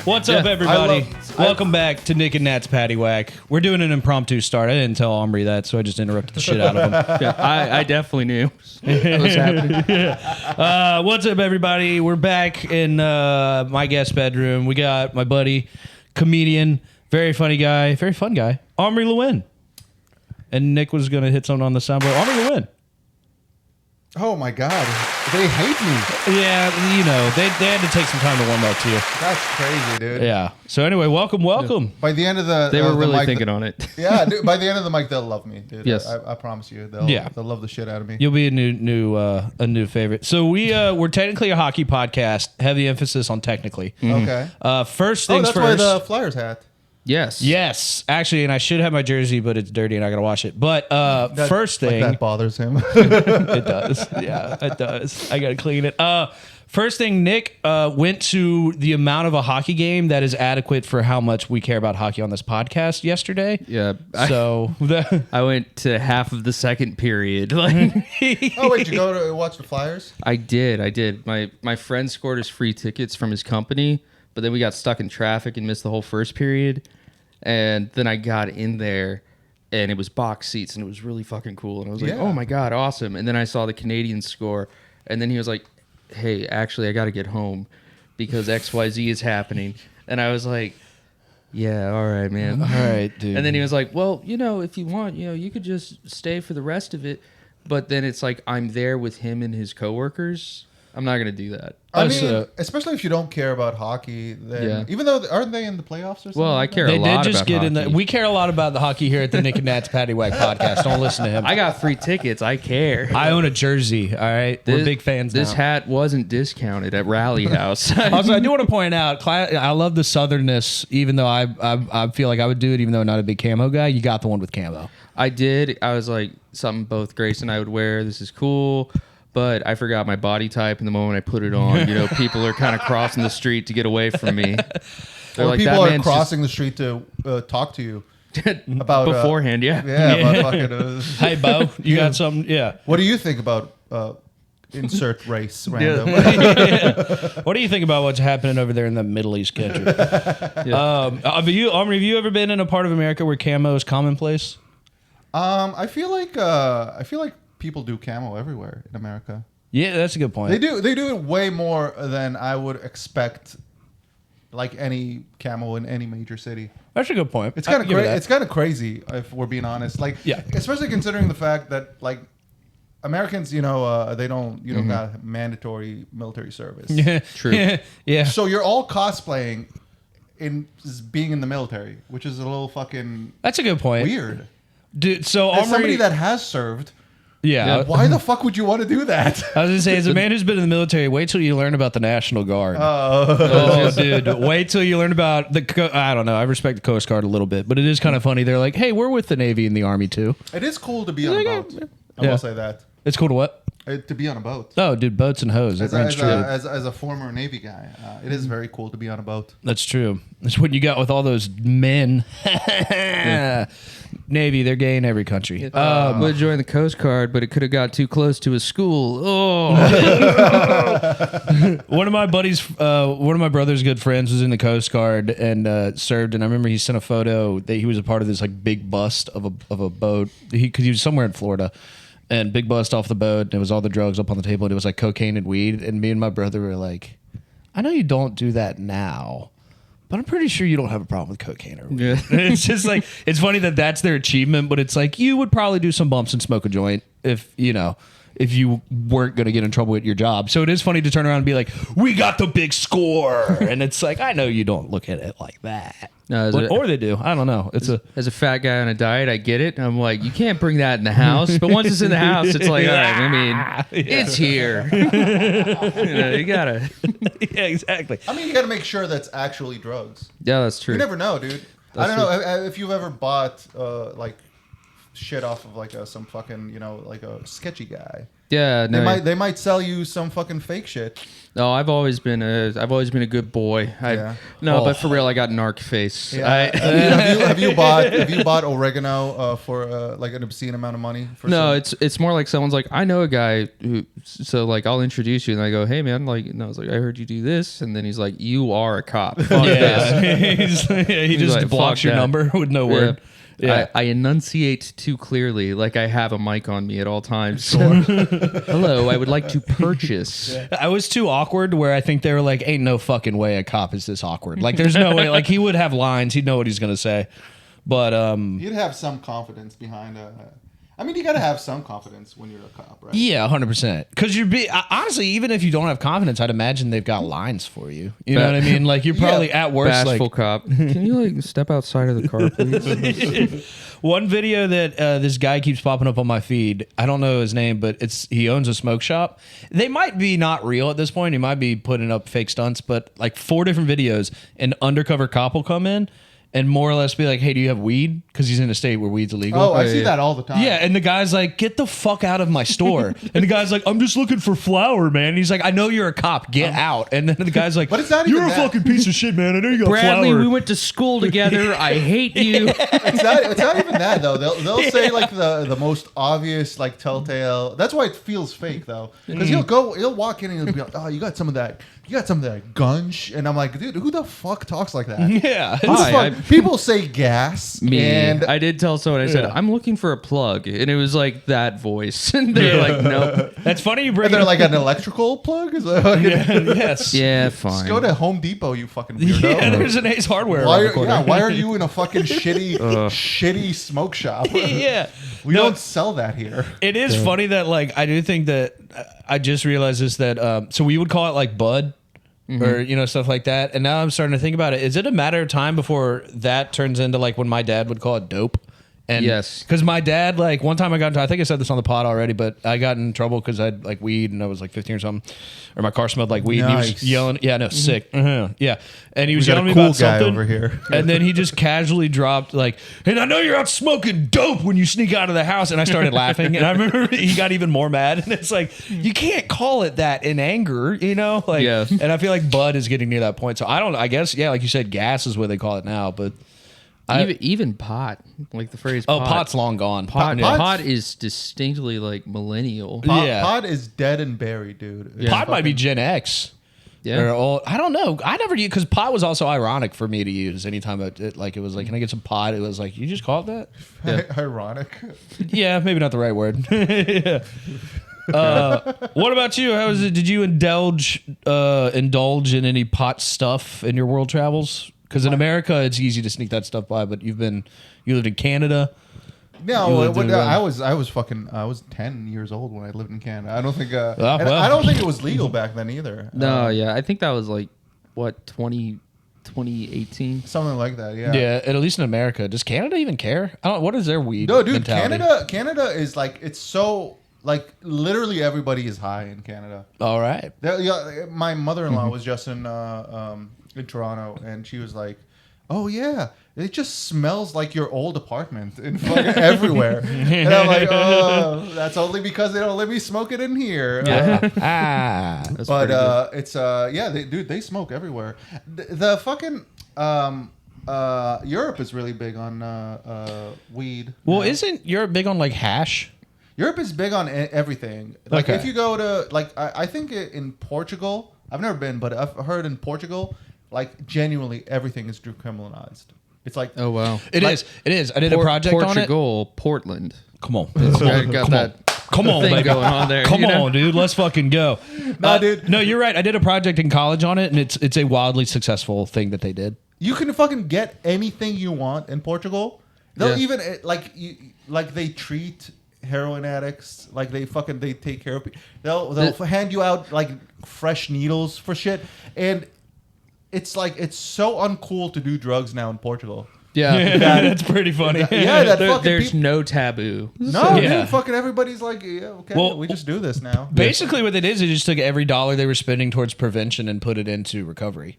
What's up, everybody? Welcome back to Nick and Nat's Patty Whack. We're doing an impromptu start. I didn't tell Omri that, so I just interrupted the shit out of him. Yeah, I definitely knew what was happening. What's up, everybody? We're back in my guest bedroom. We got my buddy, comedian, very funny guy, very fun guy, Omri Lewin. And Nick was going to hit something on the soundboard. Omri Lewin. Oh my God, they hate me. Yeah, you know, they had to take some time to warm up to you. That's crazy, dude. Yeah. So anyway, welcome. By the end of the, They were really mic, thinking on it. Yeah, dude, by the end of the mic, they'll love me, dude. Yes. I promise you, they'll love the shit out of me. You'll be a new favorite. So we're technically a hockey podcast. Heavy emphasis on technically. Okay. First things that's first. why the Flyers hat. Yes, actually, and I should have my jersey, but it's dirty and I gotta wash it. But first thing, that bothers him. it does. Yeah, it does. I gotta clean it. First thing, Nick went to the amount of a hockey game that is adequate for how much we care about hockey on this podcast yesterday. Yeah. So I went to half of the second period. Oh wait, did you go to watch the Flyers? I did. My friend scored us free tickets from his company, but then we got stuck in traffic and missed the whole first period. And then I got in there, and it was box seats, and it was really fucking cool. And I was like, oh my God, awesome. And then I saw the Canadians score, and then he was like, hey, actually, I got to get home because XYZ is happening. And I was like, yeah, all right, man. All right, dude. And then he was like, well, if you want, you could just stay for the rest of it. But then it's like I'm there with him and his coworkers. I'm not going to do that. I mean, especially if you don't care about hockey, then even though aren't they in the playoffs or something? Well, I care a lot about They did just get hockey. in we care a lot about the hockey here at the Nick and Nat's Patty Whack podcast. Don't listen to him. I got free tickets. I care. I own a jersey. All right, we're big fans. This now. hat wasn't discounted at Rally House. Also, I do want to point out, I love the southernness. Even though I feel like I would do it, even though I'm not a big camo guy. You got the one with camo. I did. I was like, something both Grace and I would wear. This is cool. But I forgot my body type, and the moment I put it on, people are kind of crossing the street to get away from me. Or like, people are crossing the street to talk to you about beforehand. Yeah, about fucking. Hey, Bo, you got something? Yeah. What do you think about insert race random? What do you think about what's happening over there in the Middle East country? Have you ever been in a part of America where camo is commonplace? I feel like people do camo everywhere in America. Yeah, that's a good point. They do it way more than I would expect. Like any camo in any major city. That's a good point. It's kind of It's kind of crazy if we're being honest. Like, especially considering the fact that like Americans, they don't got mandatory military service. Yeah, true. Yeah. So you're all cosplaying in being in the military, which is a little fucking. That's a good point. Weird. Dude, so as somebody that has served. Yeah. Why the fuck would you want to do that? I was going to say, as a man who's been in the military, wait till you learn about the National Guard. Oh, dude. Wait till you learn about I don't know. I respect the Coast Guard a little bit, but it is kind of funny. They're like, hey, we're with the Navy and the Army, too. It is cool to be on a boat. I will say that. It's cool to what? To be on a boat. Oh, dude, boats and hoes. As a former Navy guy, it is very cool to be on a boat. That's true. That's what you got with all those men. Navy, they're gay in every country. Would join the Coast Guard, but it could have got too close to a school. Oh, one of my brother's good friends was in the Coast Guard and served. And I remember he sent a photo that he was a part of this like big bust of a boat. Because he was somewhere in Florida. And big bust off the boat, and it was all the drugs up on the table, and it was like cocaine and weed. And me and my brother were like, I know you don't do that now, but I'm pretty sure you don't have a problem with cocaine or weed. Yeah. It's just like, it's funny that that's their achievement, but it's like, you would probably do some bumps and smoke a joint if you weren't going to get in trouble with your job. So it is funny to turn around and be like, we got the big score. And it's like, I know you don't look at it like that. No, or they do. I don't know. As a fat guy on a diet, I get it. I'm like, you can't bring that in the house. But once it's in the house, it's like, all right, I mean, it's here. You gotta. Yeah, exactly. I mean, you gotta make sure that's actually drugs. Yeah, that's true. You never know, dude. I don't know if you've ever bought like shit off of like some fucking like a sketchy guy. Yeah, no. They might sell you some fucking fake shit. No, I've always been a good boy. But for real, I got narc face. Yeah. Have you bought oregano for like an obscene amount of money? It's more like someone's like, I know a guy who, so like I'll introduce you, and I go, hey man, like, and I was like, I heard you do this, and then he's like, you are a cop. Fuck this. He just like, blocks your number with no word. Yeah. I enunciate too clearly, like I have a mic on me at all times. Hello, I would like to purchase. I was too awkward where I think they were like, ain't no fucking way a cop is this awkward. Like, there's no way. Like, he would have lines. He'd know what he's going to say. But you'd have some confidence behind I mean, you got to have some confidence when you're a cop, right? Yeah, 100%. Because honestly, even if you don't have confidence, I'd imagine they've got lines for you. You know what I mean? Like, you're probably at worst bashful like, cop. Can you like step outside of the car, please? One video that this guy keeps popping up on my feed, I don't know his name, but he owns a smoke shop. They might be not real at this point. He might be putting up fake stunts, but like 4 different videos, an undercover cop will come in and more or less be like, hey, do you have weed? Because he's in a state where weed's illegal. Oh, I see that all the time. Yeah, and the guy's like, get the fuck out of my store. And the guy's like, I'm just looking for flour, man. And he's like, I know you're a cop. Get out. And then the guy's like, but it's not even you're a fucking piece of shit, man. I know you got Bradley, flour. we went to school together. I hate you. It's not even that, though. They'll say, like, the most obvious, like, telltale. That's why it feels fake, though. Because he'll walk in and he'll be like, oh, you got some of that gunch. And I'm like, dude, who the fuck talks like that? Yeah. People say gas. Me. And I did tell someone, I said, I'm looking for a plug. And it was like that voice. And they're like, nope. That's funny you bring and they're like an electrical plug? Is that like yes. Yeah, fine. Just go to Home Depot, you fucking weirdo. Yeah, there's an Ace Hardware. Why are you in a fucking shitty smoke shop? Yeah. We don't sell that here. It is funny that, like, I do think that I just realized this, that so we would call it like bud. Or, you know, stuff like that. And now I'm starting to think about it. Is it a matter of time before that turns into like when my dad would call it dope? And yes. Because my dad, like, one time I think I said this on the pod already, but I got in trouble because I had like weed and I was like 15 or something. Or my car smelled like weed. Nice. And he was yelling. Yeah, no, sick. Yeah. And he was We got yelling a at me cool about guy something. over here. And then he just casually dropped like, and I know you're out smoking dope when you sneak out of the house. And I started laughing. And I remember he got even more mad. And it's like, you can't call it that in anger, you know? Like, yeah. And I feel like bud is getting near that point. So I guess, yeah, like you said, gas is what they call it now. But even pot, like the phrase oh, pot. pot's long gone. Pot is distinctly like millennial. Pot is dead and buried, dude. Yeah. Pot might be Gen X. Yeah. Or old, I don't know. I never used, because pot was also ironic for me to use anytime it was like, can I get some pot? It was like, you just call it that? Yeah. Ironic. Yeah, maybe not the right word. Yeah. What about you? How is it? Did you indulge in any pot stuff in your world travels? Because in America, it's easy to sneak that stuff by. But you lived in Canada. No, I was 10 years old when I lived in Canada. I don't think well. I don't think it was legal back then either. No, yeah, I think that was like what 2018, something like that. Yeah, yeah. And at least in America, does Canada even care? I don't. What is their weed? No, dude, mentality? Canada is like, it's so like literally everybody is high in Canada. All right. My mother-in-law was just in Toronto, and she was like, "Oh yeah, it just smells like your old apartment in fucking everywhere." And I'm like, "Oh, that's only because they don't let me smoke it in here." Yeah. But it's they smoke everywhere. The fucking Europe is really big on weed. Well, isn't Europe big on like hash? Europe is big on everything. Like, okay. If you go to, like, I think in Portugal, I've never been, but I've heard in Portugal, like, genuinely everything is decriminalized. It's like, oh wow, It is. I did a project on it. Portugal, Portland. Come on, Come on, baby. going on there. Come on, dude. Let's fucking go. Dude. No, you're right. I did a project in college on it, and it's a wildly successful thing that they did. You can fucking get anything you want in Portugal. They'll even they treat heroin addicts, like they take care of people. They'll hand you out like fresh needles for shit, and it's like, it's so uncool to do drugs now in Portugal. Yeah, that's pretty funny. There's no taboo. No, dude, fucking everybody's like, yeah, okay, well, we just do this now. Basically, what they did is they just took every dollar they were spending towards prevention and put it into recovery.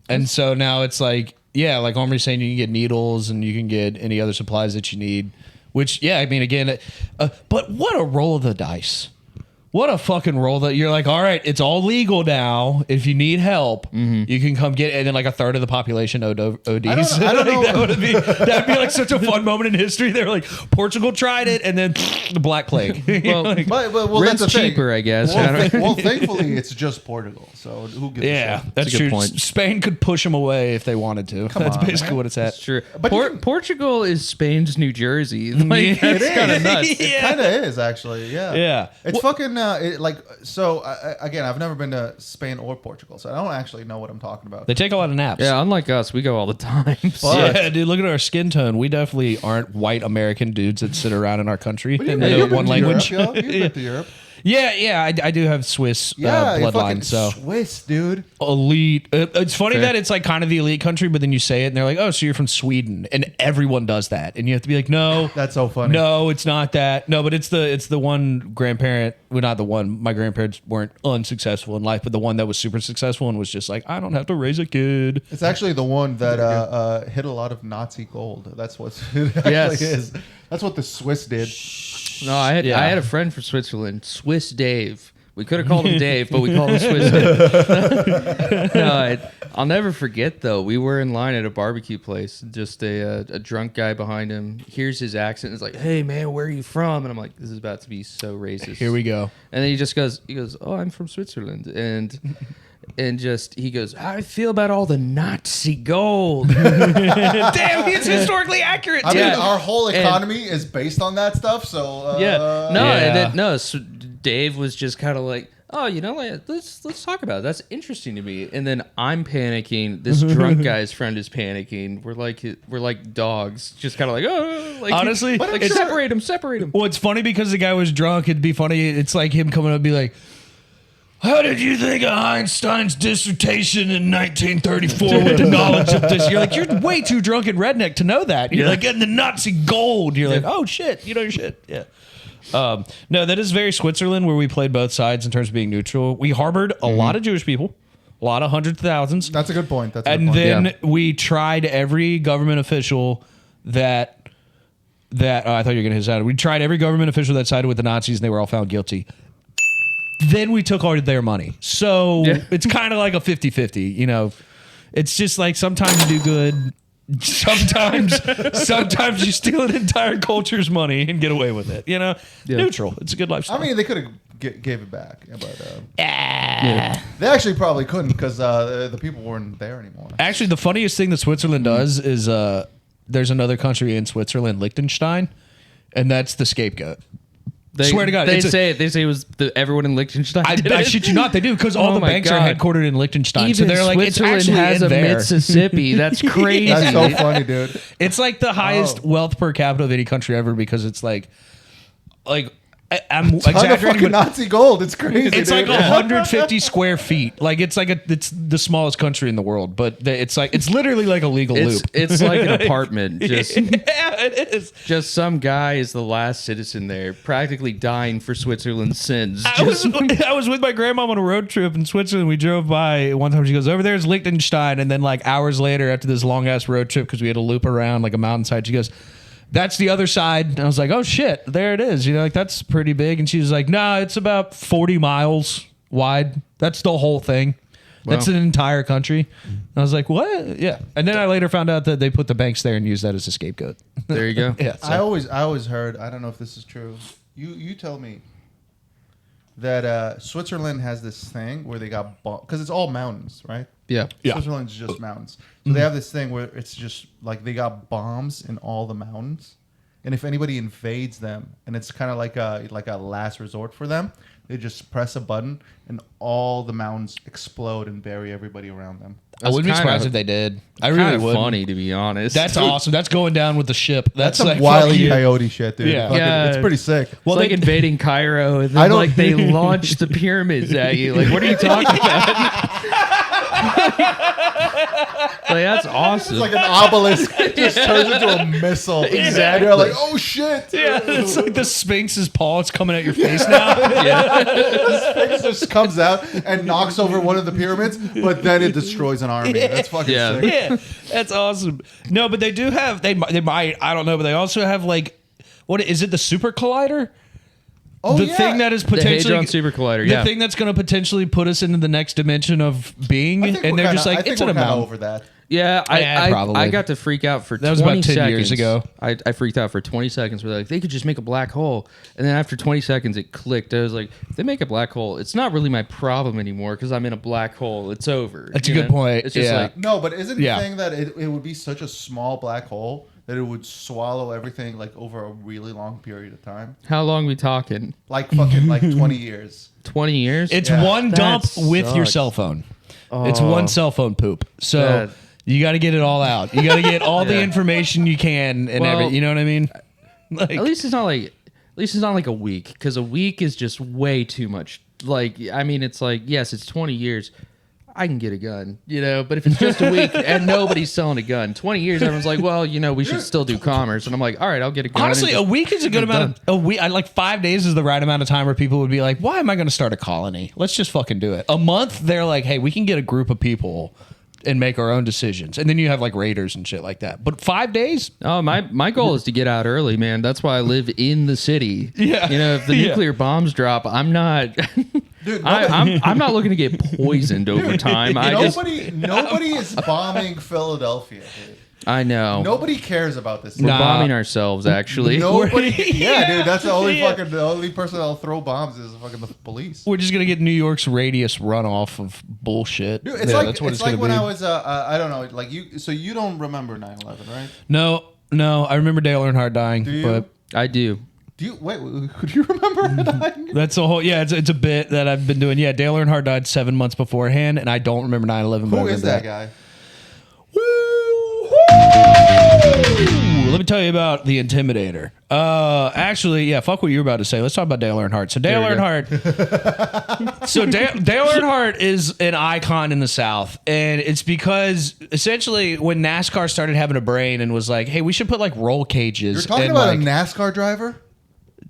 And so now it's like, yeah, like Omri's saying, you can get needles and you can get any other supplies that you need. Which, yeah, I mean, again, but what a roll of the dice. What a fucking roll that you're like, all right, it's all legal now. If you need help, you can come get it. And then like a third of the population ODs. I don't know. That'd be like such a fun moment in history. They're like, Portugal tried it and then the Black Plague. Well, Like, well, rent's that's the thing. cheaper, I guess. Well, thankfully, it's just Portugal. So who gives a yeah, shit? that's a good true. point. Spain could push them away if they wanted to. That's on, basically man. what it's at. That's true. But you can- Portugal is Spain's New Jersey. Like, Yeah. that's It kind of is. nuts. It kind of is actually, yeah. Yeah. It's fucking again, I've never been to Spain or Portugal, so I don't actually know what I'm talking about. They take a lot of naps. Yeah, unlike us, we go all the time. But- Yeah, dude, look at our skin tone. We definitely aren't white American dudes that sit around in our country But and you've know been one to language. Europe, yo. You've been to Europe. Yeah, I do have Swiss Yeah, you fucking bloodline, so Swiss, dude. elite. It's funny Fair. that it's like kind of the elite country, but then you say it and they're like, "Oh, so you're from Sweden," and everyone does that, and you have to be like, "No, That's so funny. no, it's not that. No, but it's the one grandparent. Well, not the one. My grandparents weren't unsuccessful in life, but the one that was super successful and was just like, I don't have to raise a kid. It's actually the one that hit a lot of Nazi gold. That's what it actually Yes. is. That's what the Swiss did. No, I had Yeah. I had a friend from Switzerland, Swiss Dave. We could have called him Dave, but we called him Swiss Dave. No, I'll never forget though. We were in line at a barbecue place. Just a drunk guy behind him hears his accent and is like, "Hey man, where are you from?" And I'm like, "This is about to be so racist." Here we go. And then he goes, "Oh, I'm from Switzerland," and he goes, "How do you feel about all the Nazi gold?" Damn, he's historically accurate. I mean, Yeah. our whole And- economy is based on that stuff. So Yeah. No, Yeah. and then, no. So Dave was just kind of like, "Oh, like, let's talk about it. That's interesting to me." And then I'm panicking. This drunk guy's friend is panicking. We're like dogs, just kind of like, "Oh," like Honestly, like it's- separate him. Well, it's funny because the guy was drunk. It'd be funny. It's like him coming up and be like, "How did you think of Einstein's dissertation in 1934 with the knowledge of this?" You're like, you're way too drunk and redneck to know that. You're like, getting the Nazi gold. You're like, oh shit, you know your shit. Yeah. No, that is very Switzerland, where we played both sides in terms of being neutral. We harbored a lot of Jewish people, a lot of hundreds of thousands. That's a good point. That's a good And point. then Yeah. we tried every government official that I thought you were going to hit that. We tried every government official that sided with the Nazis, and they were all found guilty. Then we took all their money. So Yeah. it's kind of like a 50-50, you know. It's just like sometimes you do good. Sometimes you steal an entire culture's money and get away with it, you know. Yeah. Neutral. It's a good lifestyle. I mean, they could have gave it back, but they actually probably couldn't because the people weren't there anymore. Actually, the funniest thing that Switzerland does is there's another country in Switzerland, Liechtenstein, and that's the scapegoat. Swear to God, they it's a- say it was everyone in Liechtenstein. I did it. shit you not, they do, because all Oh the my banks are God. headquartered in Liechtenstein. Even So they're like, it's Switzerland actually has in a there. Mississippi. That's crazy. That's so funny, dude. It's like the highest Oh. wealth per capita of any country ever, because it's like I'm Ton of exaggerating, fucking but Nazi gold. It's crazy. it's dude. like 150 square feet. Like it's the smallest country in the world, but it's literally like a legal loop. It's like an apartment. Just Yeah, it is. just some guy is the last citizen there, practically dying for Switzerland's sins. I was with my grandma on a road trip in Switzerland. We drove by one time. She goes, "Over there's Liechtenstein," and then like hours later, after this long ass road trip, because we had to loop around like a mountainside, she goes, "That's the other side." And I was like, "Oh shit, there it is." You know, like that's pretty big. And she was like, "No, it's about 40 miles wide. That's the whole thing. That's Wow. an entire country." And I was like, "What?" Yeah. And then I later found out that they put the banks there and used that as a scapegoat. There you go. Yeah. I So. always heard. I don't know if this is true. You tell me that Switzerland has this thing where they got because it's all mountains, right? Yeah. Yeah. Switzerland's just mountains. So they have this thing where it's just like they got bombs in all the mountains, and if anybody invades them, and it's kind of like a last resort for them, they just press a button and all the mountains explode and bury everybody around them. I wouldn't be That's surprised kinda- if they did. I Kind really of would. funny, to be honest. That's awesome. That's going down with the ship. That's some like Wile fuck E. you. Coyote shit, dude. Yeah. Fucking- Yeah. it's pretty sick. Well, like invading Cairo, and I then don't- like they launch the pyramids at you. Like, what are you talking about? Like, that's awesome. It's like an obelisk just turns into a missile. Exactly. And you're like, oh shit. Yeah, it's like the Sphinx's paw. It's coming at your face now. It just comes out and knocks over one of the pyramids, but then it destroys an army. That's fucking Yeah. sick. Yeah, that's awesome. No, but they do have. They might. I don't know, but they also have like, what is it? The Super Collider. Oh, the yeah. thing that is The potentially Hadron Super Collider. the Yeah. thing that's going to potentially put us into the next dimension of being, I think and we're they're just kinda- like, I think it's an we're kinda amount. over that. Yeah, probably. I got to freak out for That was 20 about 10 seconds. years ago. I freaked out for 20 seconds. Where like they could just make a black hole, and then after 20 seconds, it clicked. I was like, if they make a black hole, it's not really my problem anymore because I'm in a black hole. It's over. That's a you good know? point. It's just Yeah. like No, but isn't Yeah. the thing that it would be such a small black hole that it would swallow everything like over a really long period of time? how long we talking? Like fucking like 20 years. 20 years? It's Yeah. one That dump with your sucks. cell phone. It's Oh. one cell phone poop. So That- you got to get it all out. You got to get all the Yeah. information you can and Well, you know what I mean? Like, At least it's not like a week, because a week is just way too much. Like, I mean, it's like, yes, it's 20 years. I can get a gun, but if it's just a week and nobody's selling a gun, 20 years, everyone's like, well, we should still do commerce. And I'm like, all right, I'll get a gun. honestly, and a just- week is a good amount of a week. I like 5 days is the right amount of time where people would be like, why am I going to start a colony? Let's just fucking do it. A month, they're like, hey, we can get a group of people and make our own decisions. And then you have like raiders and shit like that. But 5 days? Oh, my goal is to get out early, man. That's why I live in the city. Yeah. If the Yeah. nuclear bombs drop, I'm not. Dude, I'm not looking to get poisoned over time. nobody is bombing Philadelphia, dude. I know. Nobody cares about this. We're Nah. bombing ourselves, actually. Nobody. Yeah. Yeah, dude. That's the only Yeah. the only person that'll throw bombs is fucking the police. We're just going to get New York's radius runoff of bullshit. Dude, it's Yeah, like that's what it's like gonna when be. I was I don't know, like you. So you don't remember 9/11, right? No, I remember Dale Earnhardt dying. Do you? But I do. Do you wait? Do you remember dying? that's a whole, it's a bit that I've been doing. Yeah, Dale Earnhardt died 7 months beforehand, and I don't remember 9/11. but I Who is remember that guy? Let me tell you about the Intimidator. Actually, yeah, fuck what you were about to say. Let's talk about Dale Earnhardt. So Dale There we go. Earnhardt. So Dale Earnhardt is an icon in the South, and it's because essentially when NASCAR started having a brain and was like, "Hey, we should put like roll cages." You're talking and, about like, a NASCAR driver?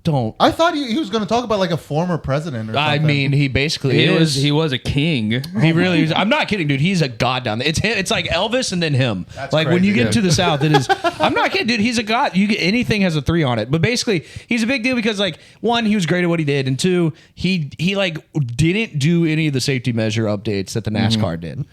don't. I thought he was going to talk about like a former president or something. I mean, he basically is. He was a king. He really is. I'm not kidding, dude. He's a god down there. It's him. It's like Elvis and then him. That's like when you crazy. get to the South, it is. I'm not kidding, dude. He's a god. You get anything has a 3 on it. But basically, he's a big deal because like one, he was great at what he did, and two, he like didn't do any of the safety measure updates that the NASCAR did.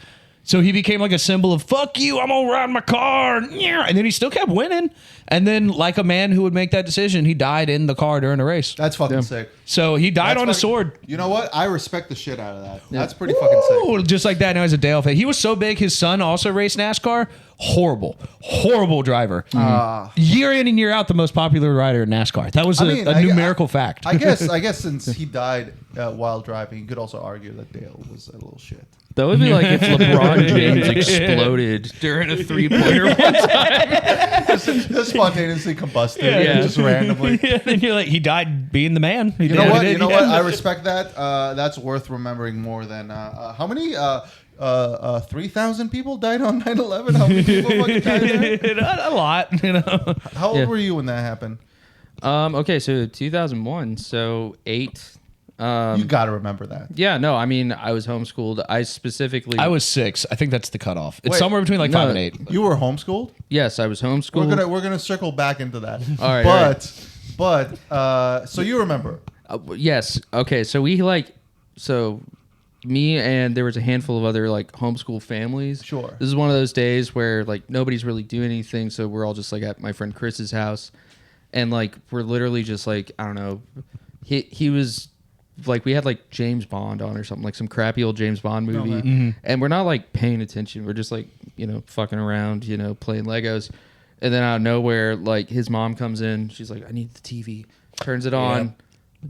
So he became like a symbol of fuck you, I'm gonna ride my car, and then he still kept winning. And then, like a man who would make that decision, he died in the car during the race. That's fucking sick. So he died That's on a fucking- sword. You know what? I respect the shit out of that. That's pretty fucking sick. Ooh, just like that. Now he's a Dale fan. He was so big. His son also raced NASCAR. Horrible driver. Year in and year out, the most popular rider in NASCAR. That was a numerical fact. I guess since he died while driving, you could also argue that Dale was a little shit. That would be like if LeBron James exploded during a 3-pointer one time. Just spontaneously combusted, Yeah. just randomly. and you're like, he died being the man. He You know did what? it. You know Yeah. what? I respect that. That's worth remembering more than how many 3,000 people died on 9/11. How many people fucking died? a lot, you know. How old Yeah. were you when that happened? Okay, so 2001, so 8. You got to remember that. Yeah, no, I mean, I was homeschooled. I specifically... I was 6. I think that's the cutoff. It's Wait, somewhere between like no. 5 and 8. You were homeschooled. Yes, I was homeschooled. We're gonna circle back into that. All right, But so you remember? Yes. Okay, so me and there was a handful of other like homeschool families. Sure. This is one of those days where like nobody's really doing anything, so we're all just like at my friend Chris's house, and like we're literally just like, I don't know, he was like, we had like James Bond on or something, like some crappy old James Bond movie, Okay. and we're not like paying attention. We're just like, fucking around, playing Legos, and then out of nowhere, like his mom comes in. She's like, I need the TV. Turns it on.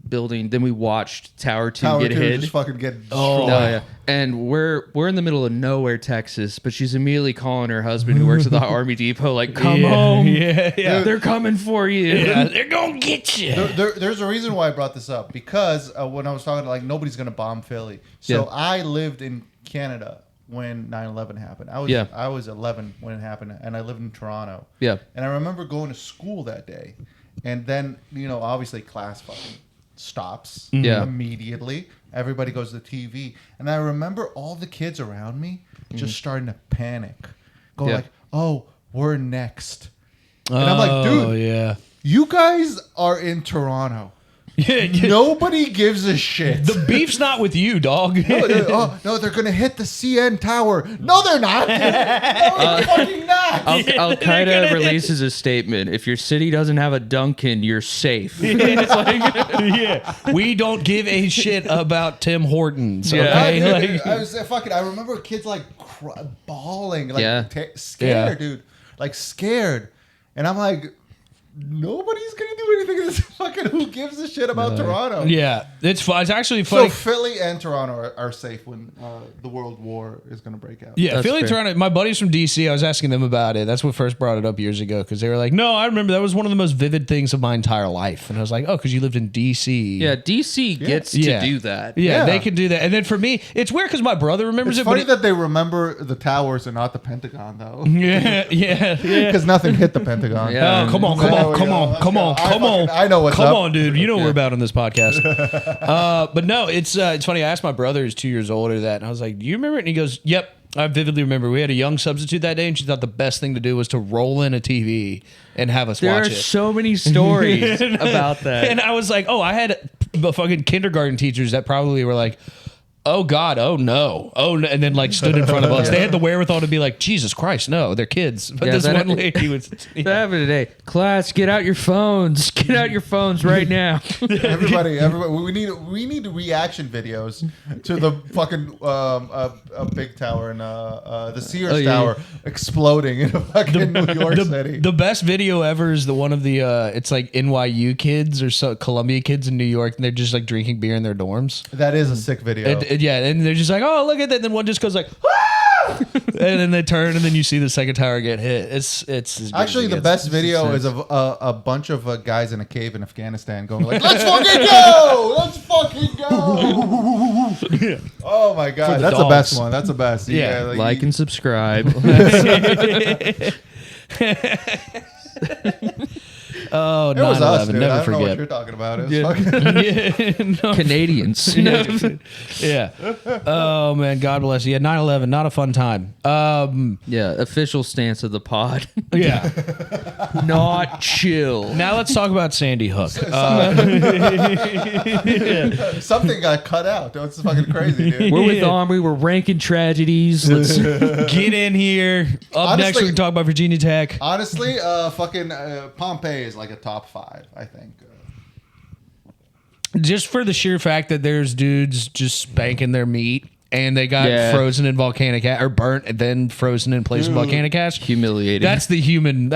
Building. Then we watched Tower 2 Tower get 2 hit. just fucking get Oh, destroyed. Yeah. And we're in the middle of nowhere, Texas, but she's immediately calling her husband who works at the Army Depot, like, come home. Yeah. They're coming for you. Yeah, they're gonna get you. There's a reason why I brought this up, because when I was talking like nobody's gonna bomb Philly. So Yeah. I lived in Canada when 9/11 happened. I was 11 when it happened, and I lived in Toronto. Yeah. And I remember going to school that day, and then obviously class fucking stops Yeah. immediately. Everybody goes to the TV, and I remember all the kids around me just starting to panic, go Yeah. like, "Oh, we're next," and I'm like, Oh, "Dude, yeah. you guys are in Toronto. Nobody gives a shit. The beef's not with you, dog. No, they're gonna hit the CN Tower. No, they're not. No, they're fucking not. Al Qaeda releases a statement: if your city doesn't have a Dunkin', you're safe. It's like, we don't give a shit about Tim Hortons. Okay? I remember kids like bawling, like Yeah. scared, dude, like scared, and I'm like, nobody's gonna do anything to this fucking. Who gives a shit about Toronto? Yeah, it's fun. It's actually funny. So Philly and Toronto are safe when the World War is gonna break out. Yeah, That's Philly, fair. Toronto. My buddies from DC, I was asking them about it. That's what first brought it up years ago because they were like, "No, I remember that was one of the most vivid things of my entire life." And I was like, "Oh, because you lived in DC." Yeah, DC gets to do that. Yeah, they can do that. And then for me, it's weird because my brother remembers It's it. funny that they remember the towers and not the Pentagon, though. yeah. Because nothing hit the Pentagon. Yeah. Oh, come on. I know what's up. Come on, dude. You know what we're about on this podcast. But no, it's funny. I asked my brother, who's 2 years older, that, and I was like, "Do you remember it?" And he goes, "Yep, I vividly remember. We had a young substitute that day, and she thought the best thing to do was to roll in a TV and have us There watch are it." so many stories about that. And I was like, "Oh, I had fucking kindergarten teachers that probably were like." Oh God! Oh no! Oh no! And then like stood in front of us. They had the wherewithal to be like, Jesus Christ, no, they're kids. But Yeah, this that- one lady was. That happened today. Class, get out your phones. Get out your phones right now. Everybody, we need reaction videos to the fucking a big tower and the Sears Tower exploding in a fucking New York City. The best video ever is the one of the it's like NYU kids or Columbia kids in New York, and they're just like drinking beer in their dorms. That is a sick video. Yeah, and they're just like, oh, look at that. And then one just goes like, "Ah!" and then they turn, and then you see the second tower get hit. It's as good Actually, as it the gets. best video is of a bunch of guys in a cave in Afghanistan going like, "Let's fucking go! Let's fucking go!" Oh my god, the that's the dogs. best one. That's the best. Yeah, Like and subscribe. Oh, it was 9/11, us, dude. never I don't know what forget. you're talking about. It was fucking. No. Canadians. Yeah. Oh man, God bless you. Yeah, 9/11, not a fun time. Yeah, official stance of the pod. Yeah. Not chill. Now let's talk about Sandy Hook. Something got cut out. It's fucking crazy, dude. We're with Omri. We're ranking tragedies. Let's Get in here. Up next, Honestly- we can talk about Virginia Tech. Honestly, fucking Pompeii is like a top 5, I think. Just for the sheer fact that there's dudes just spanking their meat, and they got Yeah. frozen in volcanic or burnt and then frozen in place of volcanic ash. humiliating. That's the human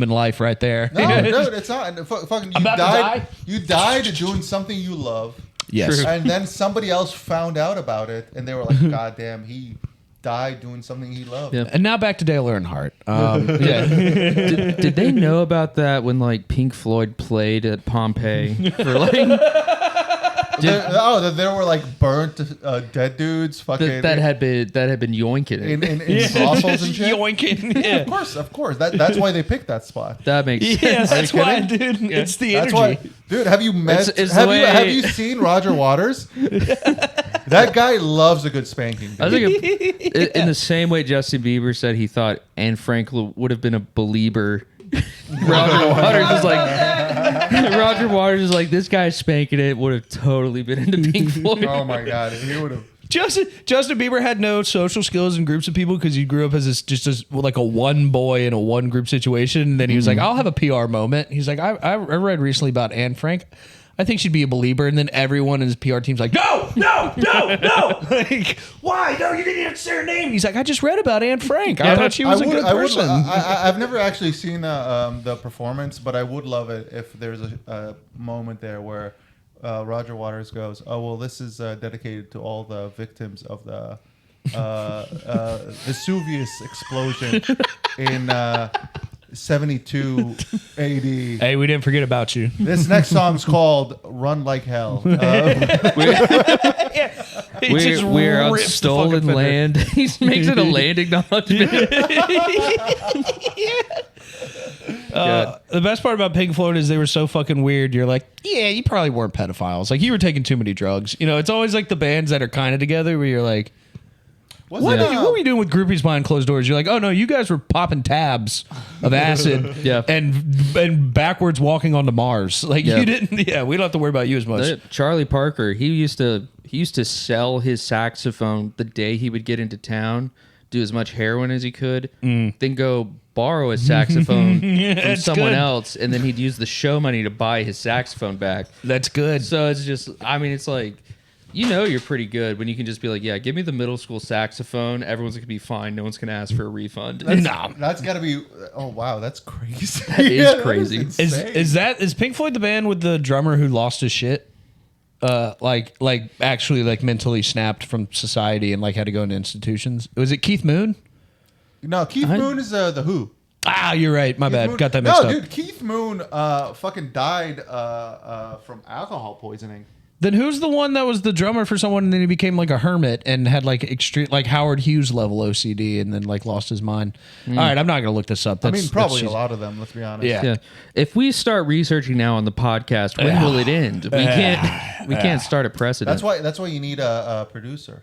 life right there. No, dude, it's not. Fucking, you About to died. die? You died doing something you love. Yes. And then somebody else found out about it, and they were like, "God damn, he died doing something he loved." Yeah. And now back to Dale Earnhardt. Yeah. did they know about that when like Pink Floyd played at Pompeii for like There were like burnt dead dudes, fucking that had been yoinking it? in brothels and shit. Yoinking. Yeah. Of course. That's why they picked that spot. That makes sense. Yes, that's you why, kidding? dude. It's the That's energy. why, dude. Have you met? It's the have way- you have you seen Roger Waters? That guy loves a good spanking. I Dude. think in the same way Justin Bieber said he thought Anne Frank would have been a believer. Roger Waters is like, this guy spanking it would have totally been into Pink Floyd. Oh my god, he would have. Justin Bieber had no social skills in groups of people because he grew up as like a one boy in a one group situation. And then he was like, I'll have a PR moment. He's like, I read recently about Anne Frank. I think she'd be a believer. And then everyone in his PR team's like, no. Like, why? No, you didn't even say her name. He's like, I just read about Anne Frank. I thought she was a good person. I've never actually seen the performance, but I would love it if there's a moment there where Roger Waters goes, "Oh well, this is dedicated to all the victims of the Vesuvius explosion in 72 AD." Hey, we didn't forget about you. This next song's called "Run Like Hell." We're on rips the stolen fucking fender. land. He makes it a land acknowledgement. The best part about Pink Floyd is they were so fucking weird. You're like, yeah, you probably weren't pedophiles. Like, you were taking too many drugs. You know, it's always like the bands that are kind of together where you're like, What's What, that, what were you doing with groupies behind closed doors? You're like, oh no, you guys were popping tabs of acid, Yeah. and backwards walking onto Mars. Like Yeah. you didn't. Yeah, we don't have to worry about you as much. Charlie Parker, he used to sell his saxophone the day he would get into town, do as much heroin as he could, then go borrow a saxophone from that's someone good. else, and then he'd use the show money to buy his saxophone back. That's good. So it's just, I mean, it's like, you know, you're pretty good when you can just be like, yeah, give me the middle school saxophone. Everyone's gonna be fine. No one's gonna ask for a refund. No. That's got to be. Oh wow, that's crazy. That is crazy. Is Pink Floyd the band with the drummer who lost his shit? Like actually like mentally snapped from society and like had to go into institutions. Was it Keith Moon? No, Keith Moon is the Who. Ah, you're right. My bad. Moon- Got that mixed no, up. dude, Keith Moon fucking died from alcohol poisoning. Then who's the one that was the drummer for someone and then he became like a hermit and had like extreme like Howard Hughes level OCD and then like lost his mind? All right, I'm not gonna look this up. I mean, probably a lot of them. Let's be honest. Yeah. Yeah. If we start researching now on the podcast, when will it end? We can't start a precedent. That's why you need a producer.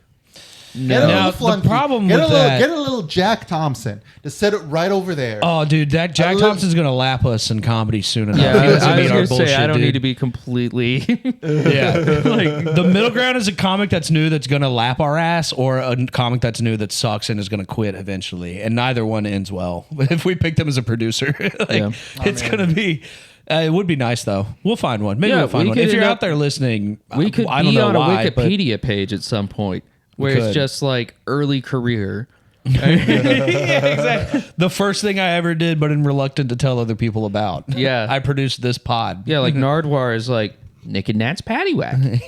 No. Get a Now, little the flunky. problem get with a little, that- get a little Jack Thompson to set it right over there. Oh, dude, that Jack I li- Thompson's gonna lap us in comedy soon enough. Yeah, He doesn't I was meet our gonna say bullshit, I don't dude. need to be completely. Yeah, like the middle ground is a comic that's new that's gonna lap our ass, or a comic that's new that sucks and is gonna quit eventually, and neither one ends well. If we picked him as a producer, like, Yeah. it's gonna be. It would be nice though. We'll find one. Maybe Yeah, we'll find we one. could If you're end out up- there listening, We could I don't be know on why, a but- Wikipedia page at some point where could. it's just like early career. Yeah, exactly. The first thing I ever did, but I'm reluctant to tell other people about. Yeah. I produced this pod. Yeah, like Nardwar is like Nick and Nat's Paddywhack.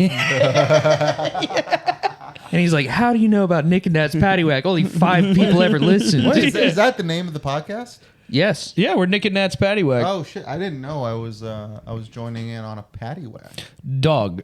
And he's like, how do you know about Nick and Nat's Paddywhack? Only 5 people ever listened. What is that the name of the podcast? Yes. Yeah, we're Nick and Nat's Paddywhack. Oh shit! I didn't know I was joining in on a patty whack. Dog.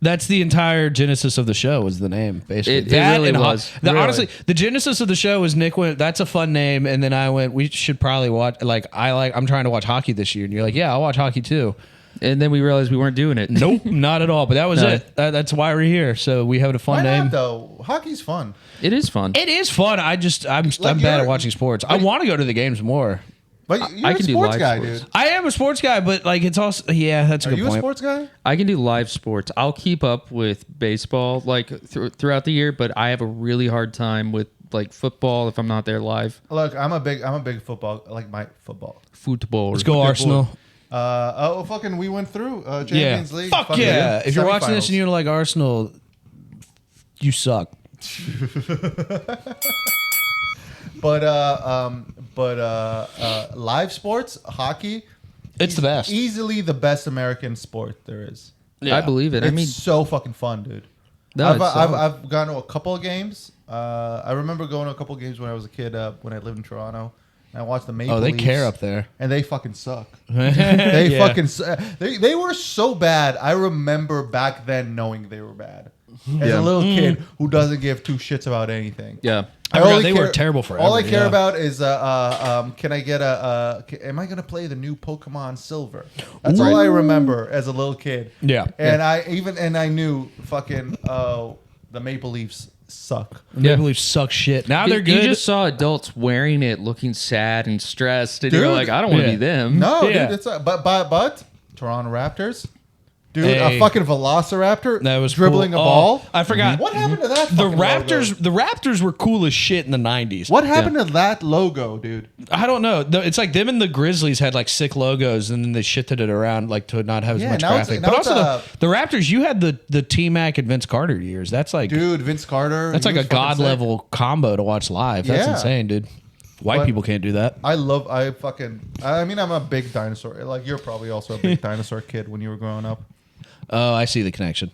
That's the entire genesis of the show. Was the name basically? It That really and was. Really. Really. Honestly, the genesis of the show was Nick went. That's a fun name, and then I went. We should probably watch. I'm trying to watch hockey this year, and you're like, yeah, I'll watch hockey too. And then we realized we weren't doing it. Nope, not at all. But that was No. it. That's why we're here. So we have a fun Why name. not though? Hockey's fun. It is fun. It is fun. I'm bad you're- at watching sports. I want to go to the games more. But you're I a can do sports live guy, sports. dude. I am a sports guy, but like it's also that's a Are good you point. a sports guy? I can do live sports. I'll keep up with baseball like throughout the year, but I have a really hard time with like football if I'm not there live. Look, I'm a big football. I like my football. Football. Let's go Arsenal. Fucking, we went through Champions League. Fuck Fucking yeah! If you're watching this semifinals. and you like Arsenal, you suck. But live sports, hockey, It's the best. Easily the best American sport there is. I believe it. It's I mean, so fucking fun, dude. no, I've gone to a couple of games. I remember going to a couple of games when I was a kid. When I lived in Toronto, and I watched the Maple Oh, they Leafs, care up there. and they fucking suck. They Yeah. fucking they were so bad. I remember back then knowing they were bad. As Yeah. a little kid who doesn't give two shits about anything. yeah. I forgot they were terrible forever. All I care yeah. about is can I get am I gonna play the new Pokemon Silver? That's all I remember as a little kid. Yeah. And I knew fucking the Maple Leafs suck. Maple Leafs suck shit. Now they're good. You just saw adults wearing it, looking sad and stressed, and you're Dude. like, I don't want to Yeah. be them. No, Yeah. dude, it's but Toronto Raptors, dude, Hey. a fucking Velociraptor that was dribbling cool. a ball. Oh, I forgot. What happened to that? The fucking Raptors. logo? The Raptors were cool as shit in the '90s. What happened to that logo, dude? I don't know. It's like them and the Grizzlies had like sick logos, and then they shifted it around like to not have as Yeah, much now it's- graphic. now But it's also the Raptors, you had the T-Mac and Vince Carter years. That's like Dude, Vince Carter. that's he like a was fucking god sick. level combo to watch live. That's Yeah. insane, dude. White But- people can't do that. I mean, I'm a big dinosaur. Like, you're probably also a big dinosaur kid when you were growing up. Oh, I see the connection.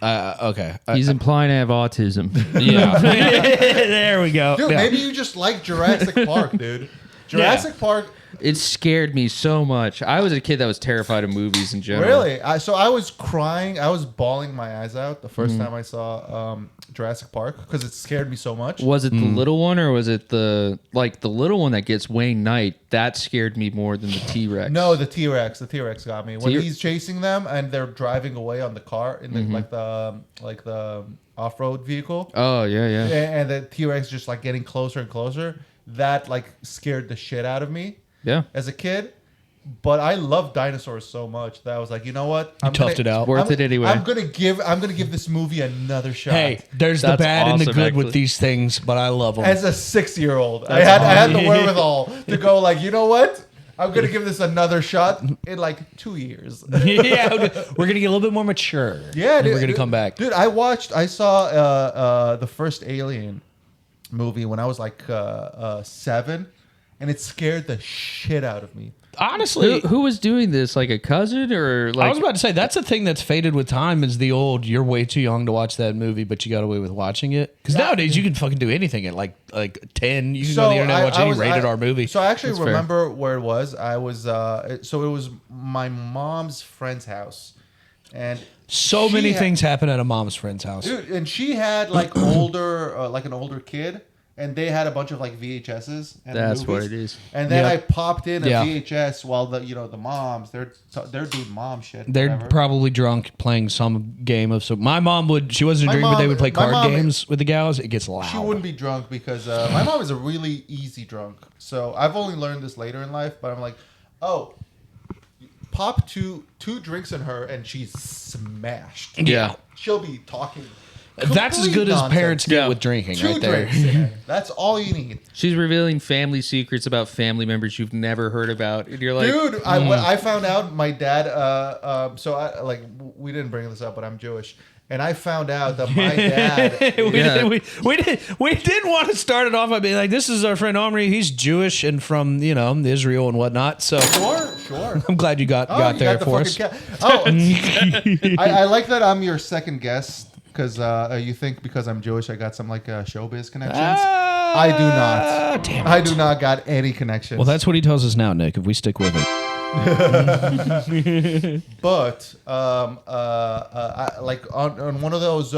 Okay. He's implying I have autism. Yeah. There we go. Dude, Yeah. maybe you just like Jurassic Park, dude. Jurassic Park, It scared me so much. I was a kid that was terrified of movies in general. really? So I was crying. I was bawling my eyes out the first time I saw Jurassic Park because it scared me so much. Was it the little one or was it the little one that gets Wayne Knight? That scared me more than the T-Rex. No, the T-Rex. The T-Rex got me when T- he's chasing them and they're driving away on the car in the like the off-road vehicle. Oh yeah, yeah. And the T-Rex just like getting closer and closer. That like scared the shit out of me. Yeah. As a kid. But I love dinosaurs so much that I was like, you know what? You toughed it out. Worth it anyway. I'm gonna give this movie another shot. Hey, there's the That's bad and the awesome, good actually. with these things, but I love them. As a 6-year-old, I had the wherewithal to go like, you know what? I'm gonna give this another shot in like 2 years. Yeah, we're gonna get a little bit more mature. Yeah, and dude, we're gonna come back. Dude, I saw the first Alien movie when I was like 7, and it scared the shit out of me. Honestly, Who was doing this? Like a cousin or like? I was about to say that's a thing that's faded with time. Is the old you're way too young to watch that movie, but you got away with watching it. Because nowadays you can fucking do anything at like 10. You can go on the internet and watch any rated R movie. So I actually That's remember where it was. I was it was my mom's friend's house, and So she many had- things happen at a mom's friend's house. dude. And she had like older, like an older kid, and they had a bunch of like VHSs. And That's what movies. it is. And then Yep. I popped in a Yeah. VHS while the moms they're doing mom shit. They're whatever. probably drunk playing some game of so. My mom would. She wasn't My drinking, but they mom- would play my card mom- games with the gals. It gets loud. She wouldn't be drunk because my mom is a really easy drunk. So I've only learned this later in life, but I'm like, oh, pop two drinks in her and she's smashed. Yeah. She'll be talking. That's as complete good as nonsense. parents get Yeah. with drinking, Two right there. drinks in her. That's all you need. She's revealing family secrets about family members you've never heard about, and you're like, Dude, when I found out my dad, so I like we didn't bring this up, but I'm Jewish, and I found out that my dad. Yeah. We didn't want to start it off by being like, this is our friend Omri. He's Jewish and from Israel and whatnot. So Sure. I'm glad you got You there got the for us. fucking I like that I'm your second guest because you think because I'm Jewish I got some like showbiz connections. I do not. Damn I it. do not got any connections. Well, that's what he tells us now, Nick. If we stick with it. But I, like on one of those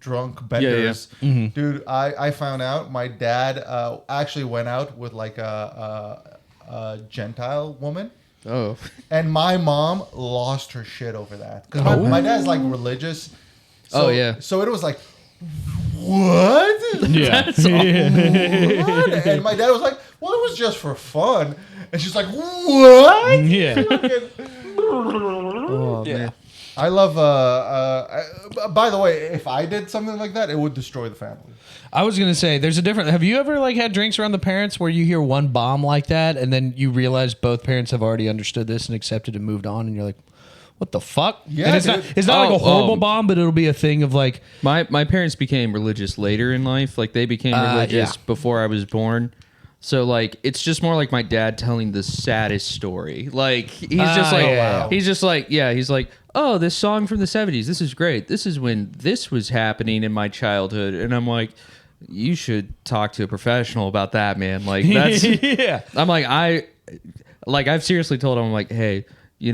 drunk benders, dude. I found out my dad actually went out with like a Gentile woman. oh, And my mom lost her shit over that because my dad's like religious. So, Oh, yeah. So it was like, what? Yeah. What? And my dad was like, well, it was just for fun. And she's like, what? Yeah. oh man. I love. By the way, if I did something like that, it would destroy the family. I was gonna say, there's a different. Have you ever like had drinks around the parents where you hear one bomb like that, and then you realize both parents have already understood this and accepted and moved on, and you're like, what the fuck? Yeah, and it's dude. not. It's not like a horrible Oh, bomb, but it'll be a thing of like, My parents became religious later in life. Like they became religious yeah. before I was born. So like it's just more like my dad telling the saddest story. Like he's just like yeah. he's just like he's like, "Oh, this song from the 70s. This is great. This is when this was happening in my childhood." And I'm like, "You should talk to a professional about that, man." Like that's yeah. I'm like I've seriously told him, I'm like, "Hey, Hey,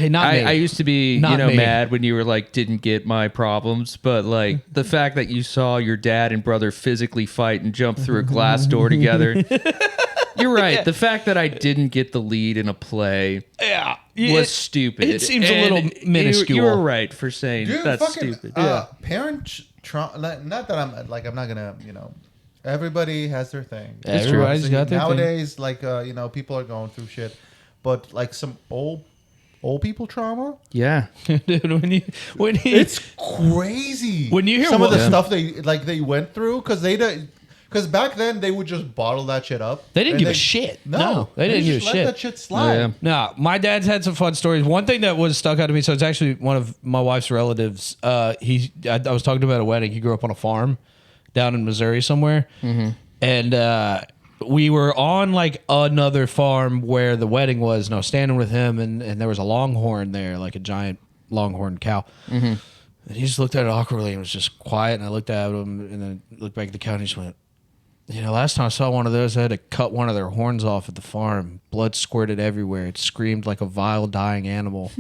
not me. I used to be, Not me. mad when you were like, didn't get my problems. But like the fact that you saw your dad and brother physically fight and jump through a glass door together. You're right. Yeah. The fact that I didn't get the lead in a play Yeah. was stupid. It seems a And little minuscule. You were right for saying Dude, that's fucking, stupid. Parent trauma. Not that I'm like I'm not gonna everybody has their thing. Everybody's got their thing. Nowadays, like people are going through shit, but like some old people trauma. Yeah. Dude, when you It's crazy When you hear some of the what- stuff they went through because back then they would just bottle that shit up. They didn't and give a shit. No, No, they didn't give a just shit. Let that shit slide. Yeah. No, my dad's had some fun stories. One thing that was stuck out to me, so it's actually one of my wife's relatives. I was talking to him at a wedding. He grew up on a farm down in Missouri somewhere, and we were on like another farm where the wedding was. And I was standing with him, and there was a longhorn there, like a giant longhorn cow. And he just looked at it awkwardly and was just quiet. And I looked at him, and then looked back at the cow, and he just went, last time I saw one of those, I had to cut one of their horns off at the farm. Blood squirted everywhere. It screamed like a vile, dying animal.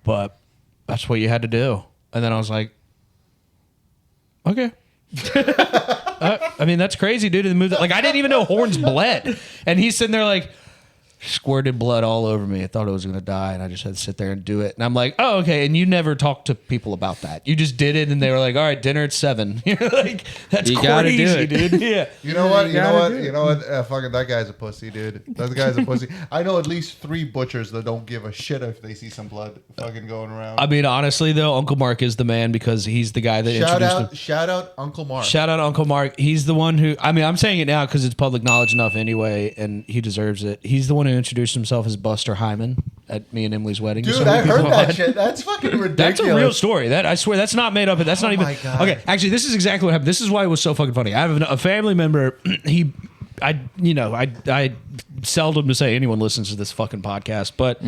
But that's what you had to do. And then I was like, okay. I mean, that's crazy, dude. Like, I didn't even know horns bled. And he's sitting there like, squirted blood all over me. I thought I was going to die, and I just had to sit there and do it. And I'm like, oh, okay. And you never talked to people about that. You just did it, and they were like, all right, dinner at 7. You're like, that's You gotta do crazy, it. dude. Yeah. You know what? Fucking that guy's a pussy, dude. That guy's a pussy. I know at least 3 butchers that don't give a shit if they see some blood fucking going around. I mean, honestly, though, Uncle Mark is the man because he's the guy that introduced him. Shout out Uncle Mark. Shout out Uncle Mark. He's the one who, I mean, I'm saying it now because it's public knowledge enough anyway, and he deserves it. He's the one who introduced himself as Buster Hyman at me and Emily's wedding. Dude, So I many heard people that had- shit. That's fucking ridiculous. That's a real story. That I swear, that's not made up. That's not even. my God. Okay, actually, this is exactly what happened. This is why it was so fucking funny. I have a family member. I seldom to say anyone listens to this fucking podcast, but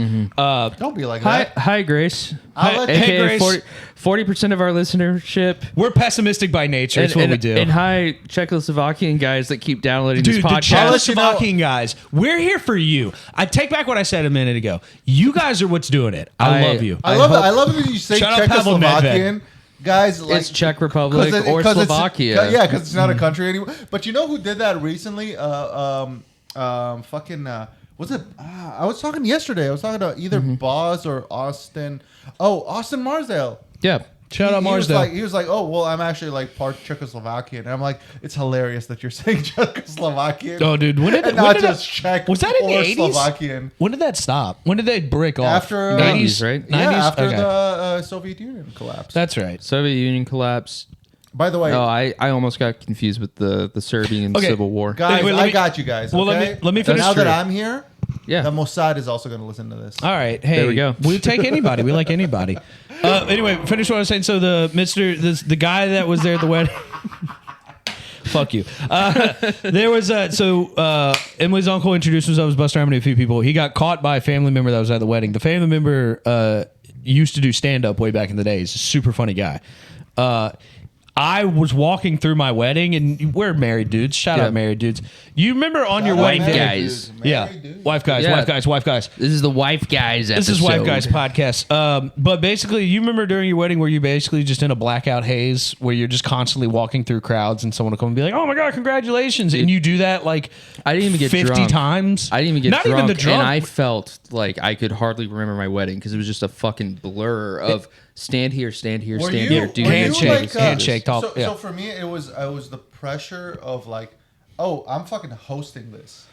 Don't be like that. Hi, Grace. I'll let Hey, AKA Grace. 40% of our listenership. we're pessimistic by nature. It's what we do. And hi, Czechoslovakian guys that keep downloading Dude, this the podcast. Czechoslovakian guys, we're here for you. I take back what I said a minute ago. You guys are what's doing it. I love you. I love it. I love it when you say Shout out Pavel Czechoslovakian. Guys, like, It's Czech Republic or Slovakia. Yeah, because it's not a country anymore. But you know who did that recently? Was it? I was talking yesterday. I was talking to either Boz or Austin. Oh, Austin Marsdale. Yeah. Shout out Marsdale. He was like, oh, well, I'm actually like part Czechoslovakian. And I'm like, it's hilarious that you're saying Czechoslovakian. Oh, dude, when did and when not did just that, Czech was that in the or 80s? Slovakian. When did that stop? When did they break off? After 90s, right? 90s? Yeah, after Okay. the Soviet Union collapsed. That's right. Soviet Union collapse. By the way, Oh, I almost got confused with the Serbian Okay. Civil War. guys, Wait, let I me- got you guys. well, okay? let me finish Now that straight. I'm here, Yeah. the Mossad is also going to listen to this. All right. Hey, There we go. We take anybody. We like anybody. Anyway, finish what I was saying. So the guy that was there at the wedding. Fuck you. There was Emily's uncle introduced himself as Buster Hyman to a few people. He got caught by a family member that was at the wedding. The family member used to do stand up way back in the day. He's a super funny guy. I was walking through my wedding, and we're married dudes. Shout out married dudes. You remember on your wedding Wife day? guys. Yeah, wife guys, Yeah. wife guys, wife guys. This is the Wife Guys episode. This is Wife Guys podcast. But basically, you remember during your wedding where you're basically just in a blackout haze where you're just constantly walking through crowds and someone will come and be like, oh my God, congratulations. And you do that like I didn't even get 50 drunk. times. I didn't even get Not drunk, even the drunk. and I felt like I could hardly remember my wedding because it was just a fucking blur of stand here, stand here, stand here, do were you handshake, like, handshake, talk. So, yeah. so for me, it was the pressure of like, oh, I'm fucking hosting this.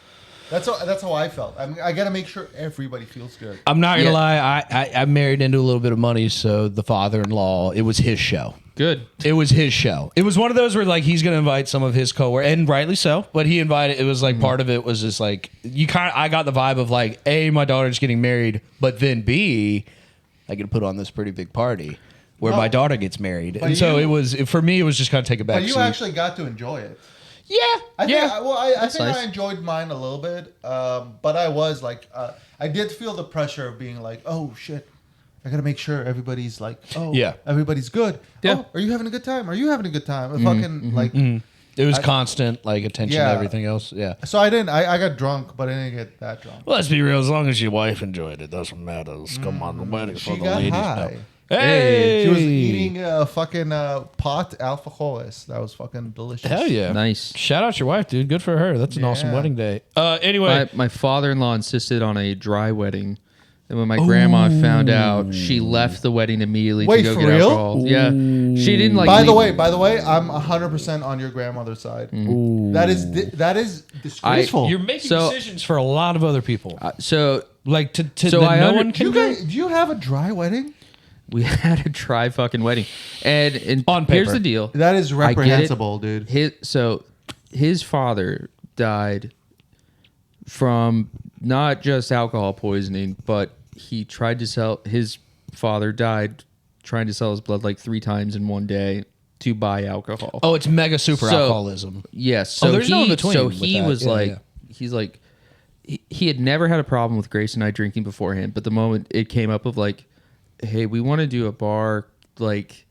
That's how I felt. I got to make sure everybody feels good. I'm not gonna Yeah. lie. I married into a little bit of money, so the father-in-law, it was his show. Good. It was his show. It was one of those where like he's gonna invite some of his coworkers, and rightly so. But he invited. It was like part of it was just like I got the vibe of like A, my daughter's getting married, but then B, I get to put on this pretty big party where Well, my daughter gets married, but and so you- for me it was just kind of take a back But you seat. actually got to enjoy it. Yeah, I think, yeah. I think nice. I enjoyed mine a little bit, but I was like, I did feel the pressure of being like, oh shit, I gotta make sure everybody's like, oh, Yeah. everybody's good. Yeah. Oh, are you having a good time? Are you having a good time? Fucking like, It was constant like attention Yeah. to everything else. Yeah. so I didn't. I got drunk, but I didn't get that drunk. Well, let's be real. As long as your wife enjoyed it, doesn't matter. Come on, the wedding for She the got ladies. high. No. Hey, She was eating fucking pot alfajores. That was fucking delicious. Hell yeah, Nice. Shout out your wife, dude. Good for her. That's an awesome Yeah. wedding day. Anyway, My father-in-law insisted on a dry wedding. And when my grandma found out, she left the wedding immediately Wait, to go for get real? alcohol. Yeah. She didn't like By the leave- way, I'm 100% on your grandmother's side. That is disgraceful. you're making So- decisions for a lot of other people. So Like to so that I no under- one can you do? guys, do you have a dry wedding? we had a dry fucking wedding. And On here's paper. the deal. That is I get it. reprehensible, dude. His father died from not just alcohol poisoning, but his father died trying to sell his blood like 3 times in one day to buy alcohol. Oh, it's mega super So- alcoholism. Yes. So there's no in between So with he that. was Yeah, like, yeah. he's like, he had never had a problem with Grace and I drinking beforehand, but the moment it came up of like, hey, we want to do a bar, like,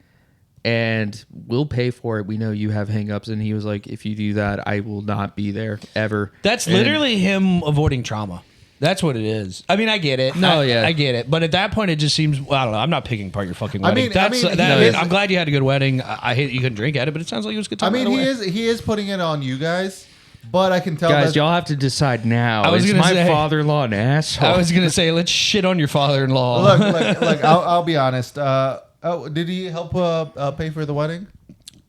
and we'll pay for it. We know you have hangups, and he was like, if you do that, I will not be there ever. That's And- literally him avoiding trauma. That's what it is. I mean, I get it. No, yeah. I get it. But at that point, it just seems. Well, I don't know. I'm not picking apart your fucking I wedding. mean- That's. I mean, that- he is- I'm glad you had a good wedding. I hate that you couldn't drink at it, but it sounds like it was a good I time. mean, right away. he is putting it on you guys, But I can tell Guys, that y'all have to decide now. I was Is gonna my say- father-in-law an asshole? I was gonna say, let's shit on your father-in-law. look. I'll be honest. Did he help pay for the wedding?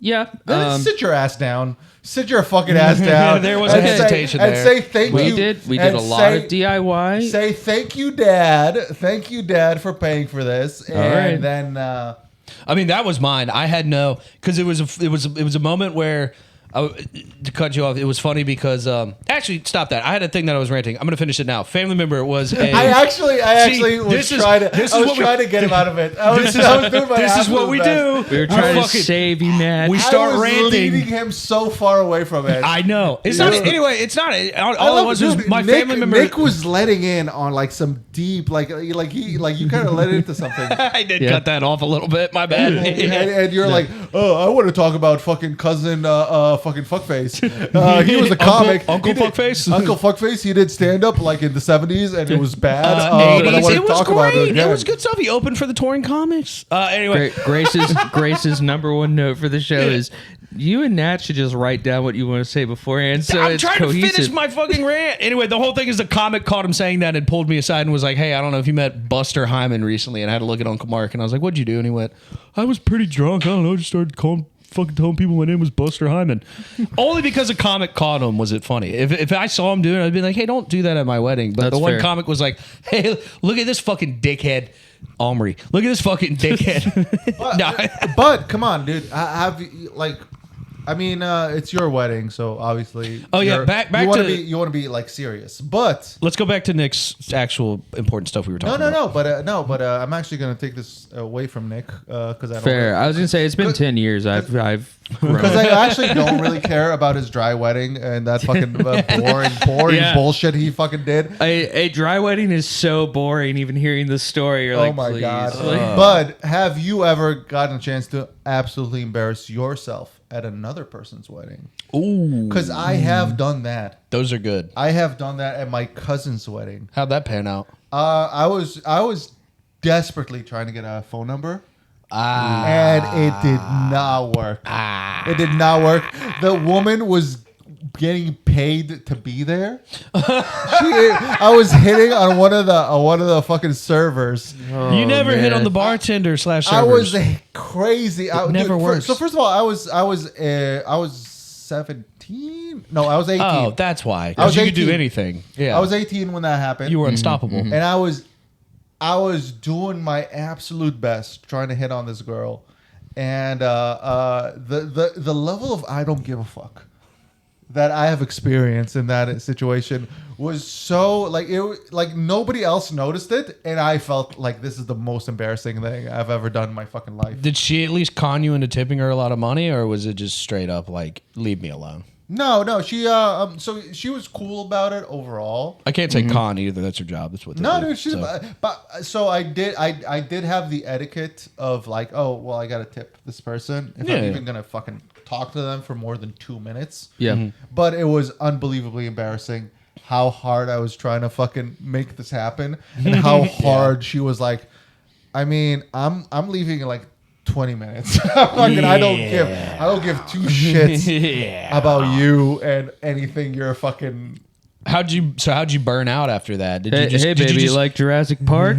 yeah. Then sit your ass down. Sit your fucking ass down. There was a and hesitation say, there. And say thank we you. did a and lot of DIY. Say thank you, Dad. Thank you, Dad, for paying for this. And right. then I mean, that was mine. I had no, because it was a moment where, to cut you off, it was funny because actually stop that. I had a thing that I was ranting. I'm gonna finish it now. Family member was a. I actually was trying to. This I is was what we- trying to get him out of it. I was doing my This is what absolute we best. do. We were trying to fucking- save you, Matt. we I start was ranting. leading him so far away from it. I know. It's not. Anyway, it's not. All it was my Nick, family member. Nick was letting in on like some deep, like you kind of let into something. I did Yeah. cut that off a little bit. My bad. And you're like, oh, I want to talk about fucking cousin, fucking fuckface. He was a comic. Uncle He did- Fuckface? Uncle Fuckface. He did stand up like in the 70s, and it was bad. But I 80s. want It to was talk about it great. again. It was good stuff. He opened for the touring comics. Anyway, Grace's number one note for the show is you and Nat should just write down what you want to say beforehand, so I'm it's trying cohesive. to finish my fucking rant. Anyway, the whole thing is the comic caught him saying that and pulled me aside and was like, hey, I don't know if you met Buster Hyman recently. And I had to look at Uncle Mark. And I was like, what'd you do? And he went, I was pretty drunk. I don't know. I just started fucking telling people my name was Buster Hyman. Only because a comic caught him was it funny. If I saw him doing it, I'd be like, hey, don't do that at my wedding. But That's the one fair. comic was like, hey, look at this fucking dickhead. Omri. Look at this fucking dickhead. No. But come on, dude. Have you, like, I mean, it's your wedding, so obviously. Oh, yeah, you're- back you wanna to- be, you want to be like serious, but Let's go back to Nick's actual important stuff we were talking about. but I'm actually gonna take this away from Nick because I don't. Fair. I was gonna say it's been Good. 10 years. I've grown. Because I actually don't really care about his dry wedding and that fucking boring Yeah. bullshit he fucking did. A dry wedding is so boring. Even hearing the story, you're like, Oh my please. god! Like, But have you ever gotten a chance to absolutely embarrass yourself at another person's wedding? Ooh. Because I have done that. Those are good. I have done that at my cousin's wedding. How'd that pan out? I was desperately trying to get a phone number. And it did not work. It did not work. The woman was getting paid to be there. I was hitting on one of the fucking servers. You never hit on the bartender / servers. I was crazy. never works. So first of all, I was 17. No, I was 18. Oh, that's why. I 'Cause was you could do 18. anything. Yeah. I was 18 when that happened. You were unstoppable. And I was doing my absolute best trying to hit on this girl, and the level of I don't give a fuck that I have experienced in that situation was so like nobody else noticed it, and I felt like this is the most embarrassing thing I've ever done in my fucking life. Did she at least con you into tipping her a lot of money, or was it just straight up like, leave me alone? No, so she was cool about it overall. I can't say con either. That's her job. That's what they No, do. dude, she's so I did have the etiquette of like, oh well, I gotta tip this person if I'm Yeah. even gonna fucking talk to them for more than 2 minutes. yeah. But it was unbelievably embarrassing how hard I was trying to fucking make this happen and how hard she was like, I mean, I'm leaving in like 20 minutes. Fucking, I don't give two shits about you and anything you're fucking. How'd you burn out after that? Did you just, Hey, did baby, you you just, like Jurassic Park?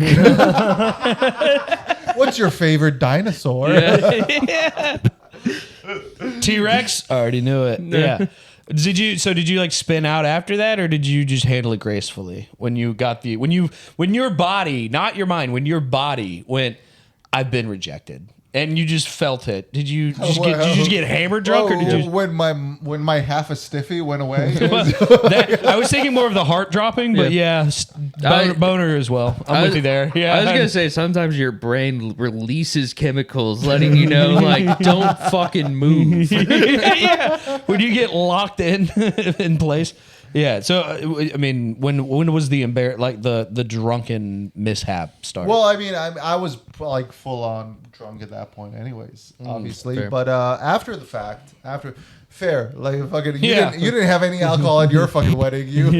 What's your favorite dinosaur? T-Rex? I already knew it. Yeah. Did you like spin out after that, or did you just handle it gracefully when you got when your body, not your mind, when your body went, I've been rejected, and you just felt it? Did you just get hammered drunk, or did you? When my half a stiffy went away? I was thinking more of the heart dropping, but boner as well. I'm with you there. Yeah, I was gonna say sometimes your brain releases chemicals, letting you know like don't fucking move. yeah, when you get locked in place. Yeah. So I mean, when was the the drunken mishap start? Well, I mean, I was like full on drunk at that point, anyways, obviously. fair. But after the fact, Fair. Like fucking. You, Yeah. you didn't have any alcohol at your fucking wedding. You.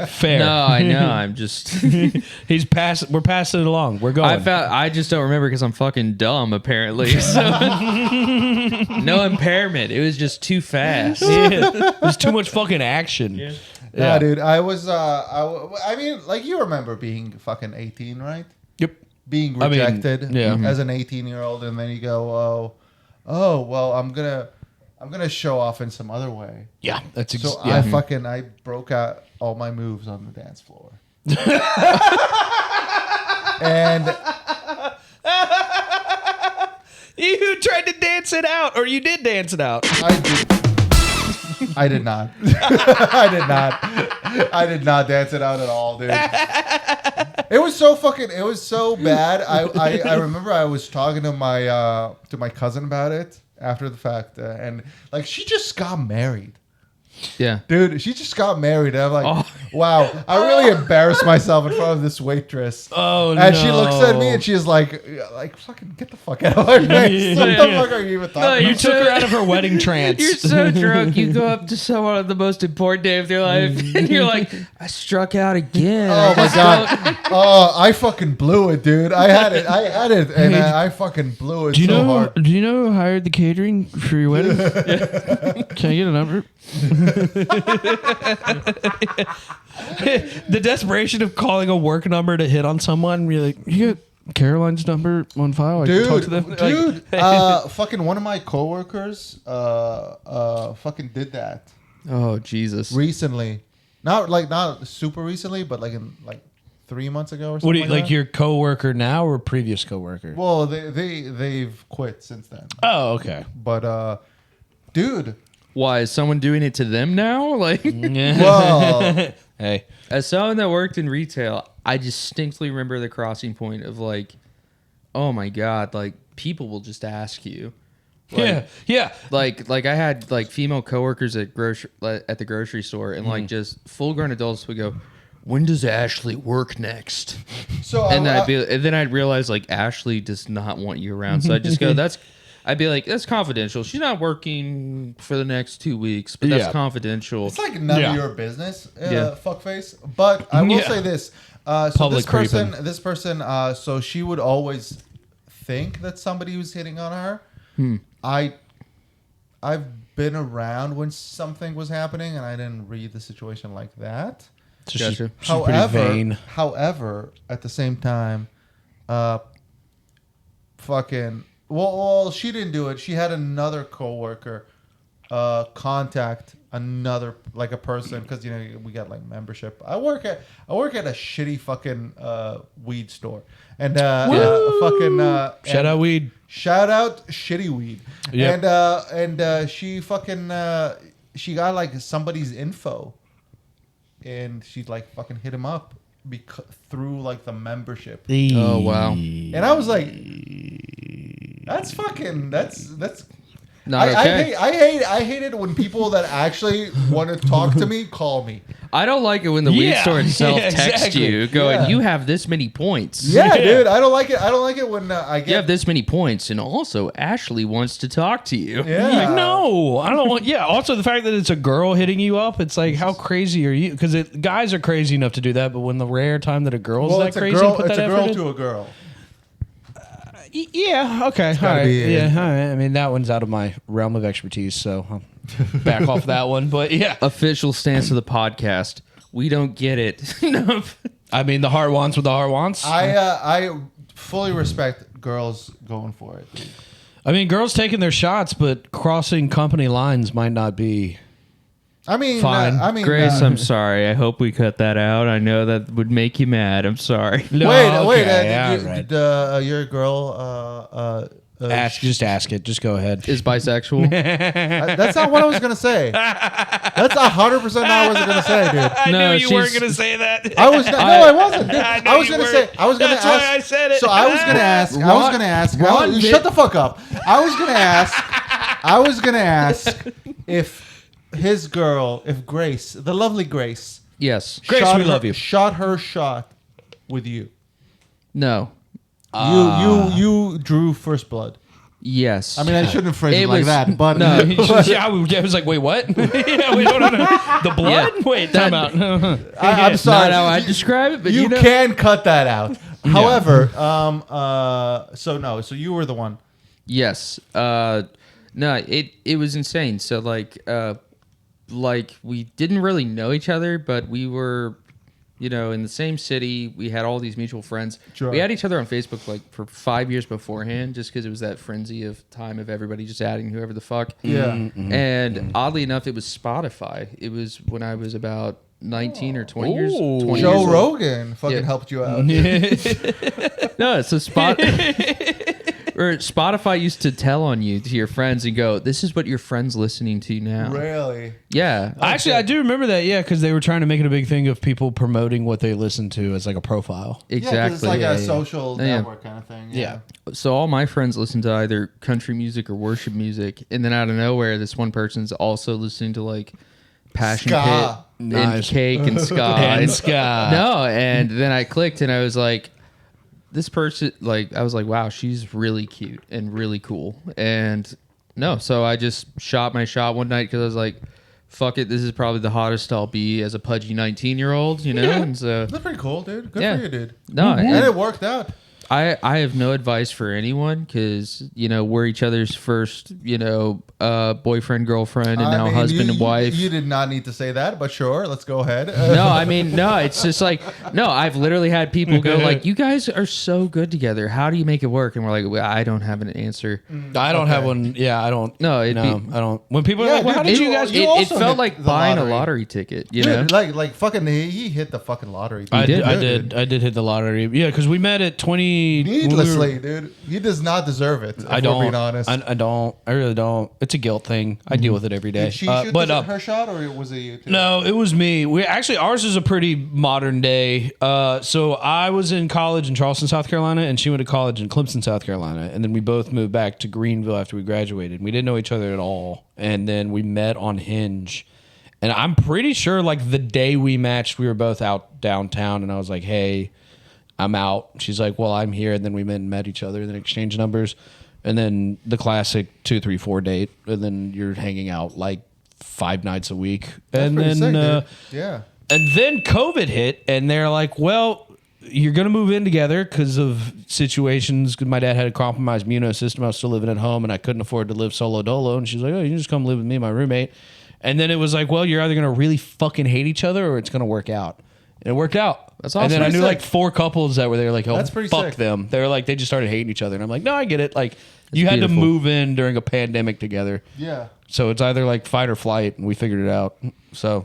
Fair. No, I know. I'm just. We're passing it along. We're going. I just don't remember because I'm fucking dumb. Apparently, so no impairment. It was just too fast. Yeah. There's too much fucking action. Yeah. Nah, dude. I was. I mean, like you remember being fucking 18, right? Yep. Being rejected yeah. as an 18-year-old, and then you go, oh, well, I'm gonna show off in some other way. Yeah. That's So yeah. I broke out all my moves on the dance floor. And You tried to dance it out, or you did dance it out. I did not. I did not dance it out at all, dude. It was so bad. I remember I was talking to my cousin about it after the fact, and like she just got married. Yeah. Dude, she just got married. And I'm like, wow, I really embarrassed myself in front of this waitress. Oh, and she looks at me and she's like, fucking get the fuck out of my face. What the fuck are you even talking about? You took her out of her wedding trance. You're so drunk. You go up to someone on the most important day of their life, and you're like, "I struck out again." Oh my god! Oh, I fucking blew it, dude. I had it, and I fucking blew it hard. Do you know who hired the catering for your wedding? Can I get a number? The desperation of calling a work number to hit on someone. You're like, you got Caroline's number on file? I can talk to them. Dude, fucking one of my coworkers, fucking did that. Oh Jesus! Recently, not super recently, but like in 3 months ago or something. What do you like that. your coworker now or previous coworker? Well, they've quit since then. Oh, okay. But dude, Why is someone doing it to them now? Like, well, Hey, as someone that worked in retail, I distinctly remember the crossing point of like, oh my god, like people will just ask you. Like, yeah. Like I had like female coworkers at the grocery store, and like just full grown adults would go, "When does Ashley work next?" so And then I'd realize like Ashley does not want you around, so I just go, I'd be like, that's confidential. She's not working for the next 2 weeks, but that's confidential. It's like none of your business, Yeah. fuckface. But I will say this: so Public this person, so she would always think that somebody was hitting on her. I've been around when something was happening, and I didn't read the situation like that. So Gotcha. she's pretty vain. However, at the same time, fucking. Well, she didn't do it. She had another coworker contact another a person because we got like membership. I work at a shitty fucking weed store and fucking Shout out weed. Shout out shitty weed. Yep. And she fucking she got like somebody's info, and she like fucking hit him up through like the membership. Oh wow! And I was like, that's Not okay. I hate it when people that actually want to talk to me call me. I don't like it when the weed store itself yeah, texts exactly. you going, Yeah. "You have this many points." Yeah, dude, I don't like it. I don't like it when I get. You have this many points, and also Ashley wants to talk to you. Yeah. No, I don't want. Yeah. Also, the fact that it's a girl hitting you up, it's like, how crazy are you? Because guys are crazy enough to do that, but when the rare time that a girl's Well, that it's crazy, a girl. to put It's that a girl effort in? to a girl. Yeah. Okay. All gotta right. be- Yeah. All right. I mean, that one's out of my realm of expertise, so I'll back off that one. But yeah, Official stance of the podcast: we don't get it. No. I mean, the heart wants what the heart wants. I fully respect girls going for it. Dude. I mean, girls taking their shots, but crossing company lines might not be. I mean, Fine. Grace, I'm sorry. I hope we cut that out. I know that would make you mad. I'm sorry. No, wait. okay, all right. Did your girl? Just ask it. Just go ahead. Is bisexual? That's not what I was gonna say. That's 100% not what I was gonna say, dude. I No, knew you weren't she's- going to say that. I was not, no, I wasn't. Dude. I know I was you gonna weren't. say. I was gonna That's ask. why I said it. So I was gonna ask. I was gonna ask. Shut the fuck up. I was gonna ask if his girl, if Grace, the lovely Grace, Yes. Grace, we love you. shot her shot with you. No. You drew first blood. Yes. I mean, I shouldn't phrase it like was- that, but no. Yeah, I was like, wait, what? Yeah, we don't know. The blood? Yeah. Wait, time out. I'm sorry. Not how I describe it, but you you know. can cut that out. However, so you were the one. Yes. No, it was insane. So like we didn't really know each other, but we were, in the same city. We had all these mutual friends. Sure. We had each other on Facebook like for 5 years beforehand, just because it was that frenzy of time of everybody just adding whoever the fuck. Yeah. And oddly enough, it was Spotify. It was when I was about 19 or 20 years. Ooh. 20 Joe years old. Rogan fucking Yeah. helped you out. No, so or Spotify used to tell on you to your friends and go, "This is what your friend's listening to now." Really? Yeah. Actually, I do remember that, yeah, because they were trying to make it a big thing of people promoting what they listen to as like a profile. Exactly. Yeah, 'cause it's like yeah, a yeah. social Yeah. network kind of thing. Yeah. So all my friends listen to either country music or worship music, and then out of nowhere, this one person's also listening to like Passion Ska. Pit Nice. and Cake and Ska. And ska. No, and then I clicked and I was like, this person, I was like, wow, she's really cute and really cool. And no, so I just shot my shot one night because I was like, fuck it, this is probably the hottest I'll be as a pudgy 19-year-old, And so, That's pretty cool, dude. Good Yeah. for you, dude. no, And and it worked out. I have no advice for anyone because, we're each other's first, boyfriend, girlfriend, and now husband and wife. You did not need to say that, but sure, let's go ahead. No, I mean, no, it's just like, no, I've literally had people go like, you guys are so good together. How do you make it work? And we're like, well, I don't have an answer. I don't have one. Yeah, I don't. No, I don't. When people are Yeah, like, well, how dude, did you guys you It also felt hit like the buying lottery. a lottery ticket, you know? Dude, like fucking, he hit the fucking lottery. I Dude. did. Dude. I did hit the lottery. Yeah, because we met at 20. Needlessly, dude. He does not deserve it. If I we're don't. being honest. I don't. I really don't. It's a guilt thing. I deal with it every day. Did she shoot but her shot, or was it you? Too? no, it was me. We actually ours is a pretty modern day. So I was in college in Charleston, South Carolina, and she went to college in Clemson, South Carolina, and then we both moved back to Greenville after we graduated. We didn't know each other at all, and then we met on Hinge. And I'm pretty sure, like the day we matched, we were both out downtown, and I was like, "Hey, I'm out." She's like, "Well, I'm here." And then we met each other, and then exchanged numbers, and then the classic 2, 3, 4 date, and then you're hanging out like 5 nights a week, That's and pretty then sick, dude. Yeah. and then COVID hit, and they're like, "Well, you're gonna move in together because of situations." Cause my dad had a compromised immune system. I was still living at home, and I couldn't afford to live solo dolo. And she's like, "Oh, you can just come live with me and my roommate." And then it was like, "Well, you're either gonna really fucking hate each other, or it's gonna work out." And it worked out. That's And awesome. then I Pretty knew sick. like 4 couples that were there, like, "Oh, That's pretty fuck sick. them." They were like, they just started hating each other, and I'm like, "No, I get it. Like, you had beautiful. to move in during a pandemic together." Yeah. So it's either like fight or flight, and we figured it out. So,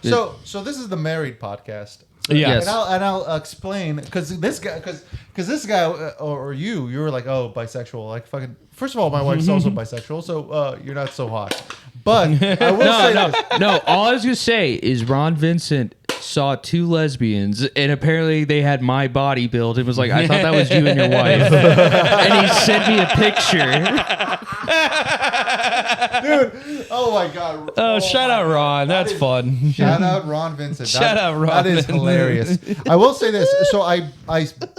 So this is the married podcast. So, Yeah. Yes. And I'll explain because this guy or you were like, oh, bisexual, like fucking. First of all, my wife's also bisexual, so you're not so hot. But I will say this. No, all I was going to say is Ron Vincent saw 2 lesbians, and apparently they had my body build and was like, I thought that was you and your wife. And he sent me a picture. Dude, oh my god. oh, shout my out God. Ron. That That's is- fun. Shout out Ron Vincent. Shout out Ron That is Vincent. hilarious. I will say this. So I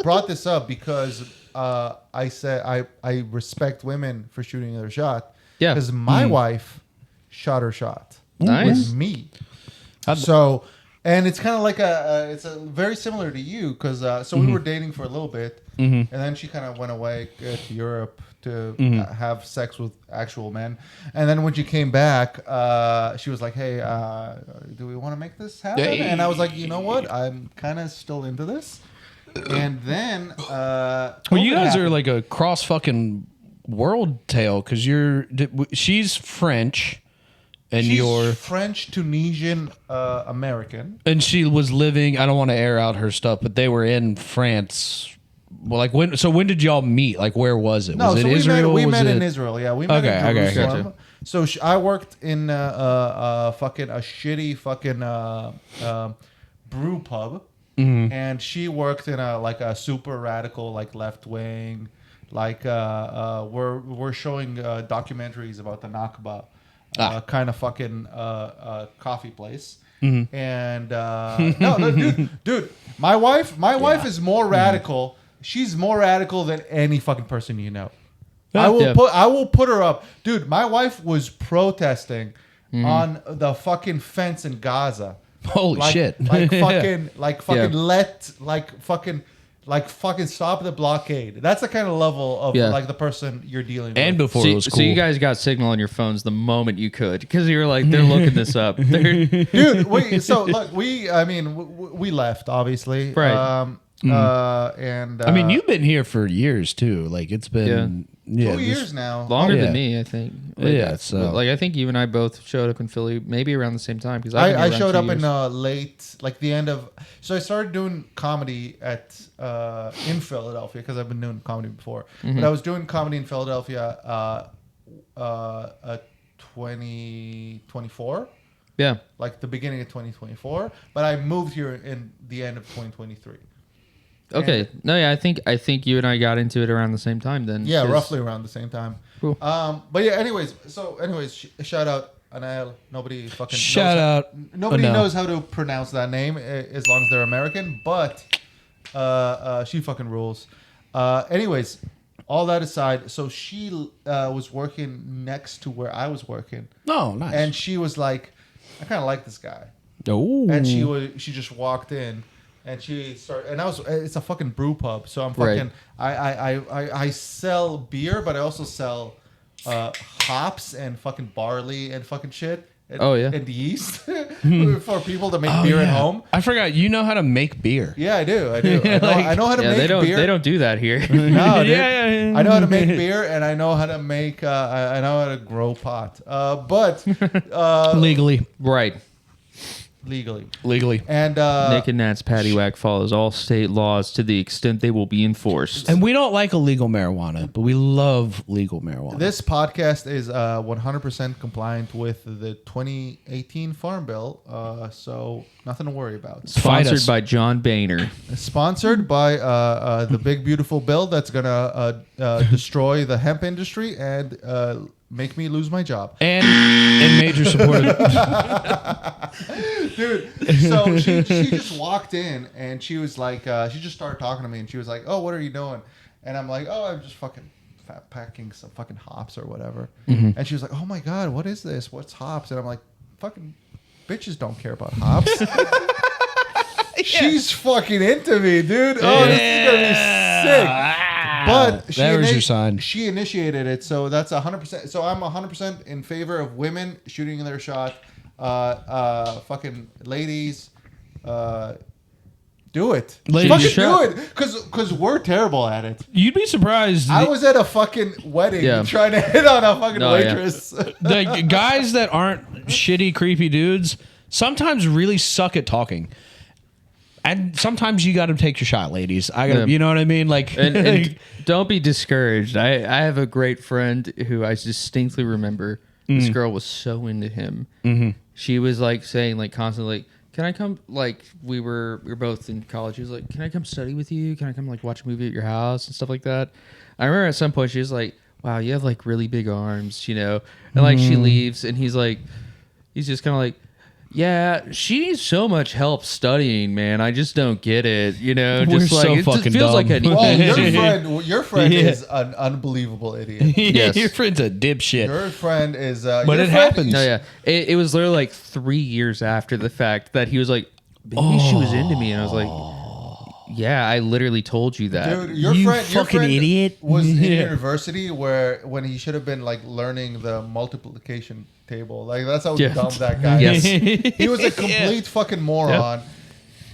brought this up because I said I respect women for shooting their shot. Yeah. Because my wife shot her shot. Nice. With me. How'd- So, and it's kind of like it's a very similar to you because so we were dating for a little bit, and then she kind of went away to Europe to have sex with actual men, and then when she came back, she was like, "Hey, do we want to make this happen?" Hey. And I was like, "You know what? I'm kind of still into this." And then, Well, you COVID guys happened. are like a cross fucking world tale because she's French, and She's you're French, Tunisian, American. and she was living. I don't want to air out her stuff, but they were in France. Well, like when? So when did y'all meet? Like where was it? No, Was so it Israel? we Was met it- in Israel. Yeah, we met Okay, in okay, Jerusalem. gotcha. So I worked in fucking a shitty fucking brew pub, and she worked in a super radical like left wing, like we're showing documentaries about the Nakba, kind of fucking coffee place. And no, dude, my wife is more radical. She's more radical than any fucking person you know. I will Yeah. put her up, dude. My wife was protesting on the fucking fence in Gaza. Holy shit! Like fucking, Yeah. like fucking stop the blockade. That's the kind of level of like the person you're dealing And with. before So, it was cool. so you guys got signal on your phones the moment you could because you were like, they're looking this up. Dude, we left obviously, Right. and I mean, you've been here for years too. Like it's been 2 this- years now. Longer Yeah. than me, I think. Yeah, so- like I think you and I both showed up in Philly maybe around the same time because I showed up in late, like the end of. So I started doing comedy in Philadelphia because I've been doing comedy before. But I was doing comedy in Philadelphia, 2024, yeah. like the beginning of 2024. But I moved here in the end of 2023. Okay. No, yeah, I think you and I got into it around the same time then. Yeah, 'cause- roughly around the same time. Cool. But yeah, anyways, shout out Anael. Nobody fucking Shout out Nobody Anel. knows how to pronounce that name as long as they're American, but she fucking rules. Anyways, all that aside, so she was working next to where I was working, Oh, nice. and she was like, I kind of like this guy. oh, And she just walked in, and she started, and it's a fucking brew pub, so I'm Right. fucking I sell beer, but I also sell hops and fucking barley and fucking shit. And, Oh, yeah. and yeast for people to make beer at home. I forgot. You know how to make beer. Yeah, I do. I know how to Yeah, make beer. they don't do that here. No, dude. Yeah. I know how to make beer, and I know how to make. I know how to grow pot. But Legally. Right. legally. And Nick and Nat's Patty Whack follows all state laws to the extent they will be enforced. And we don't like illegal marijuana, but we love legal marijuana. this podcast is 100% compliant with the 2018 Farm Bill, so nothing to worry about. Fight Sponsored us. by John Boehner. Sponsored by the big beautiful bill that's gonna destroy the hemp industry and make me lose my job. and major support. Dude, so she just walked in and she was like, she just started talking to me and she was like, oh, what are you doing? And I'm like, oh, I'm just fucking packing some fucking hops or whatever. And she was like, oh my God, what is this? What's hops? And I'm like, fucking bitches don't care about hops. She's fucking into me, dude. Oh, this is going to be sick. But That was your sign. she initiated it, so that's 100%. So I'm 100% in favor of women shooting their shot. Fucking ladies, do it. Ladies, fucking shot. do it, because we're terrible at it. You'd be surprised. I was at a fucking wedding Yeah. trying to hit on a fucking No, yeah. waitress. the guys that aren't shitty, creepy dudes sometimes really suck at talking. And sometimes you got to take your shot, ladies. Yeah. You know what I mean? Like, And don't be discouraged. I have a great friend who I distinctly remember. This girl was so into him. She was like saying like constantly, like, can I come? Like we were both in college. She was like, can I come study with you? Can I come like watch a movie at your house and stuff like that? I remember at some point she was like, wow, you have like really big arms, you know? And like she leaves and he's just kind of like, yeah, she needs so much help studying, man. I just don't get it, you know. We're Just like so it just fucking feels like dumb. an Well, your friend Yeah. is an unbelievable idiot. Yes. your friend's a dipshit. Your friend is. But your it friend- happens. No, yeah. It was literally like 3 years after the fact that he was like, maybe she was into me. And I was like, yeah, I literally told you that. Dude, your You friend, fucking idiot. was in Yeah. university when he should have been like learning the multiplication table. Like that's how Yeah. dumb that guy Yes. is. He was a complete fucking moron.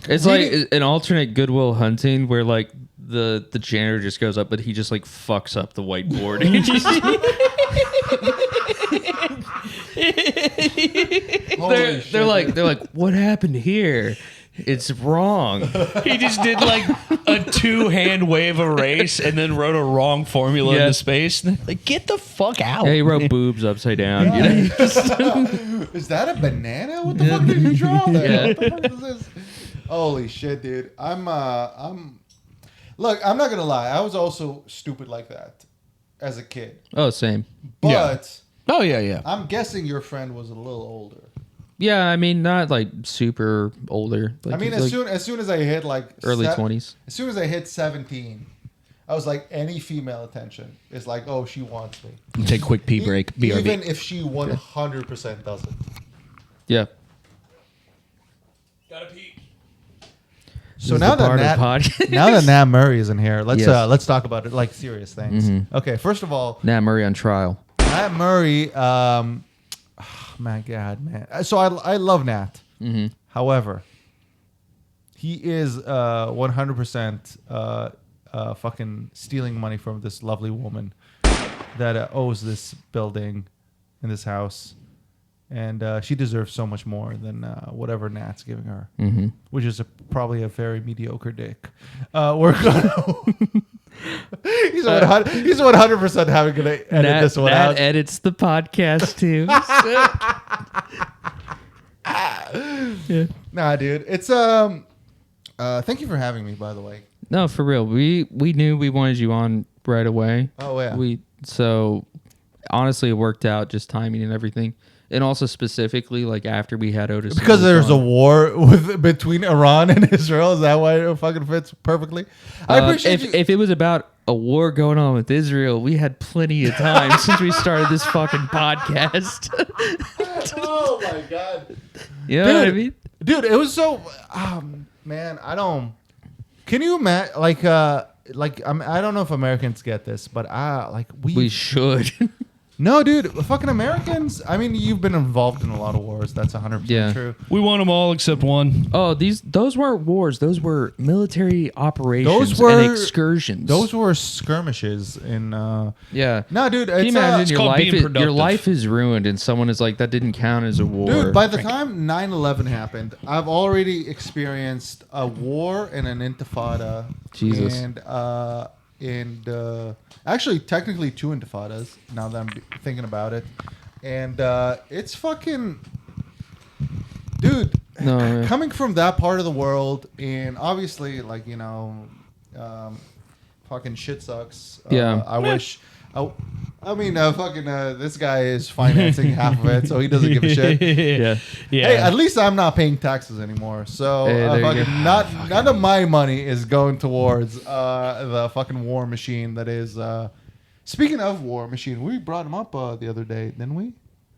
It's Reading- like an alternate Goodwill Hunting where like the janitor just goes up, but he just like fucks up the whiteboard. He just- Holy shit, they're dude. like, what happened here? It's wrong. He just did like a 2-hand wave erase and then wrote a wrong formula Yeah. into space. And like, get the fuck out. Yeah, he wrote boobs upside down. You know? Is that a banana? What the fuck did you draw there? Yeah. What the fuck is this? Holy shit, dude. Look, I'm not gonna lie. I was also stupid like that as a kid. Oh, same. But Oh, yeah. I'm guessing your friend was a little older. Yeah, I mean, not like super older. Like, I mean, like as soon as I hit like early 20s. as soon as I hit 17, I was like, any female attention is like, oh, she wants me. Take a quick pee break. BRB. Even if she 100% doesn't. Yeah. Gotta pee. So now that Nat Murray is in here, let's talk about it like serious things. Okay, first of all, Nat Murray on trial. Nat Murray, my God, man. So I love Nat. However, he is 100% fucking stealing money from this lovely woman that owes this building and this house. And she deserves so much more than whatever Nat's giving her, which is probably a very mediocre dick. We're gonna. He's 100% having to edit this one out. Nat edits the podcast too. Yeah. Nah, dude. It's thank you for having me, by the way. No, for real. We knew we wanted you on right away. Oh yeah. So honestly, it worked out, just timing and everything. And also specifically, like after we had Otis, because there's a war between Iran and Israel. Is that why it fucking fits perfectly? I appreciate if it was about a war going on with Israel, we had plenty of time since we started this fucking podcast. Oh my God! You know what I mean? Dude, it was so. Man, I don't. Can you imagine? Like I don't know if Americans get this, but we should. No, dude, fucking Americans. I mean, you've been involved in a lot of wars. That's 100% true. We won them all except one. Oh, those weren't wars. Those were military operations and excursions. Those were skirmishes in. Yeah. No, dude. Can you imagine your your life is ruined and someone is like, that didn't count as a war. Dude, by the time 9/11 happened, I've already experienced a war and an intifada. Jesus. And actually, technically 2 intifadas. Now that I'm thinking about it, and it's fucking, dude. No, coming from that part of the world, and obviously, fucking shit sucks. Yeah. I wish. This guy is financing half of it, so he doesn't give a shit. Yeah. Hey, at least I'm not paying taxes anymore. So none of my money is going towards the fucking war machine that is. Speaking of war machine, we brought him up the other day, didn't we?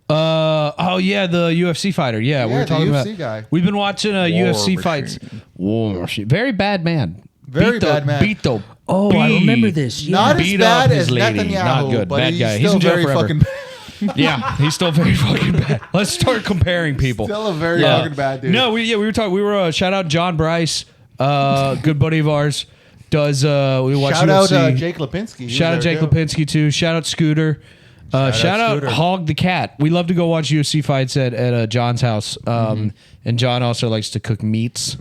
The UFC fighter. Yeah, we were talking the about. UFC guy. We've been watching UFC machine. fights. War machine. Very bad man. Very bad man. Beto. Oh, I remember this. Yeah. Not as Beat bad up his as lady. Netanyahu, Not good. but Bad he's guy. He's still in jail very forever. fucking bad. Yeah, he's still very fucking bad. Let's start comparing people. Still a very fucking bad dude. No, we were talking. We were shout out John Bryce, good buddy of ours. Does we watch Shout UFC. out Jake Lipinski. Shout out Jake Lipinski too. Shout out Scooter. Shout out Scooter. Hog the Cat. We love to go watch UFC fights at John's house. And John also likes to cook meats.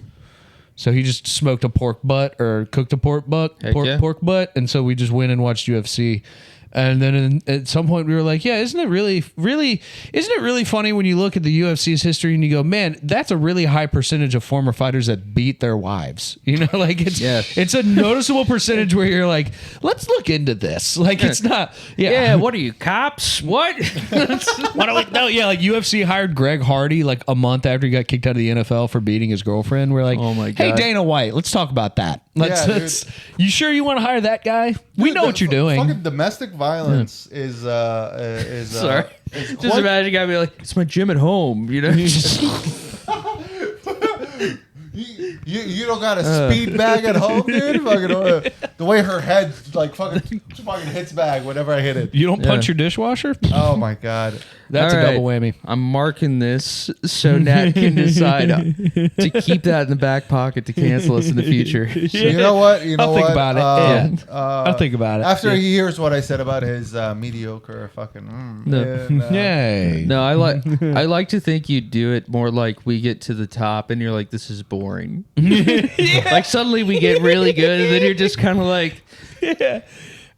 So he just smoked a pork butt or cooked a pork butt, pork butt, and so we just went and watched UFC. And then at some point we were like, yeah, isn't it really funny when you look at the UFC's history and you go, man, that's a really high percentage of former fighters that beat their wives. You know, like it's a noticeable percentage where you're like, let's look into this. Like it's not, Yeah, what are you, cops? What? Why don't we, no, yeah, like UFC hired Greg Hardy like a month after he got kicked out of the NFL for beating his girlfriend. We're like, oh my hey, God. Dana White, let's talk about that. Let's you sure you want to hire that guy? We know what you're doing. Fucking domestic violence is Sorry. Just imagine a guy be like, it's my gym at home, you know? You don't got a speed bag at home, dude? Fucking, the way her head like fucking hits back whenever I hit it. You don't punch your dishwasher? Oh my God. That's All a right. double whammy. I'm marking this so Nat can decide to keep that in the back pocket to cancel us in the future. You know what? I'll think about it. I'll think about it. After he hears what I said about his mediocre fucking. Yay. No, I like to think you do it more like we get to the top and you're like, this is boring. Like suddenly we get really good and then you're just kind of like,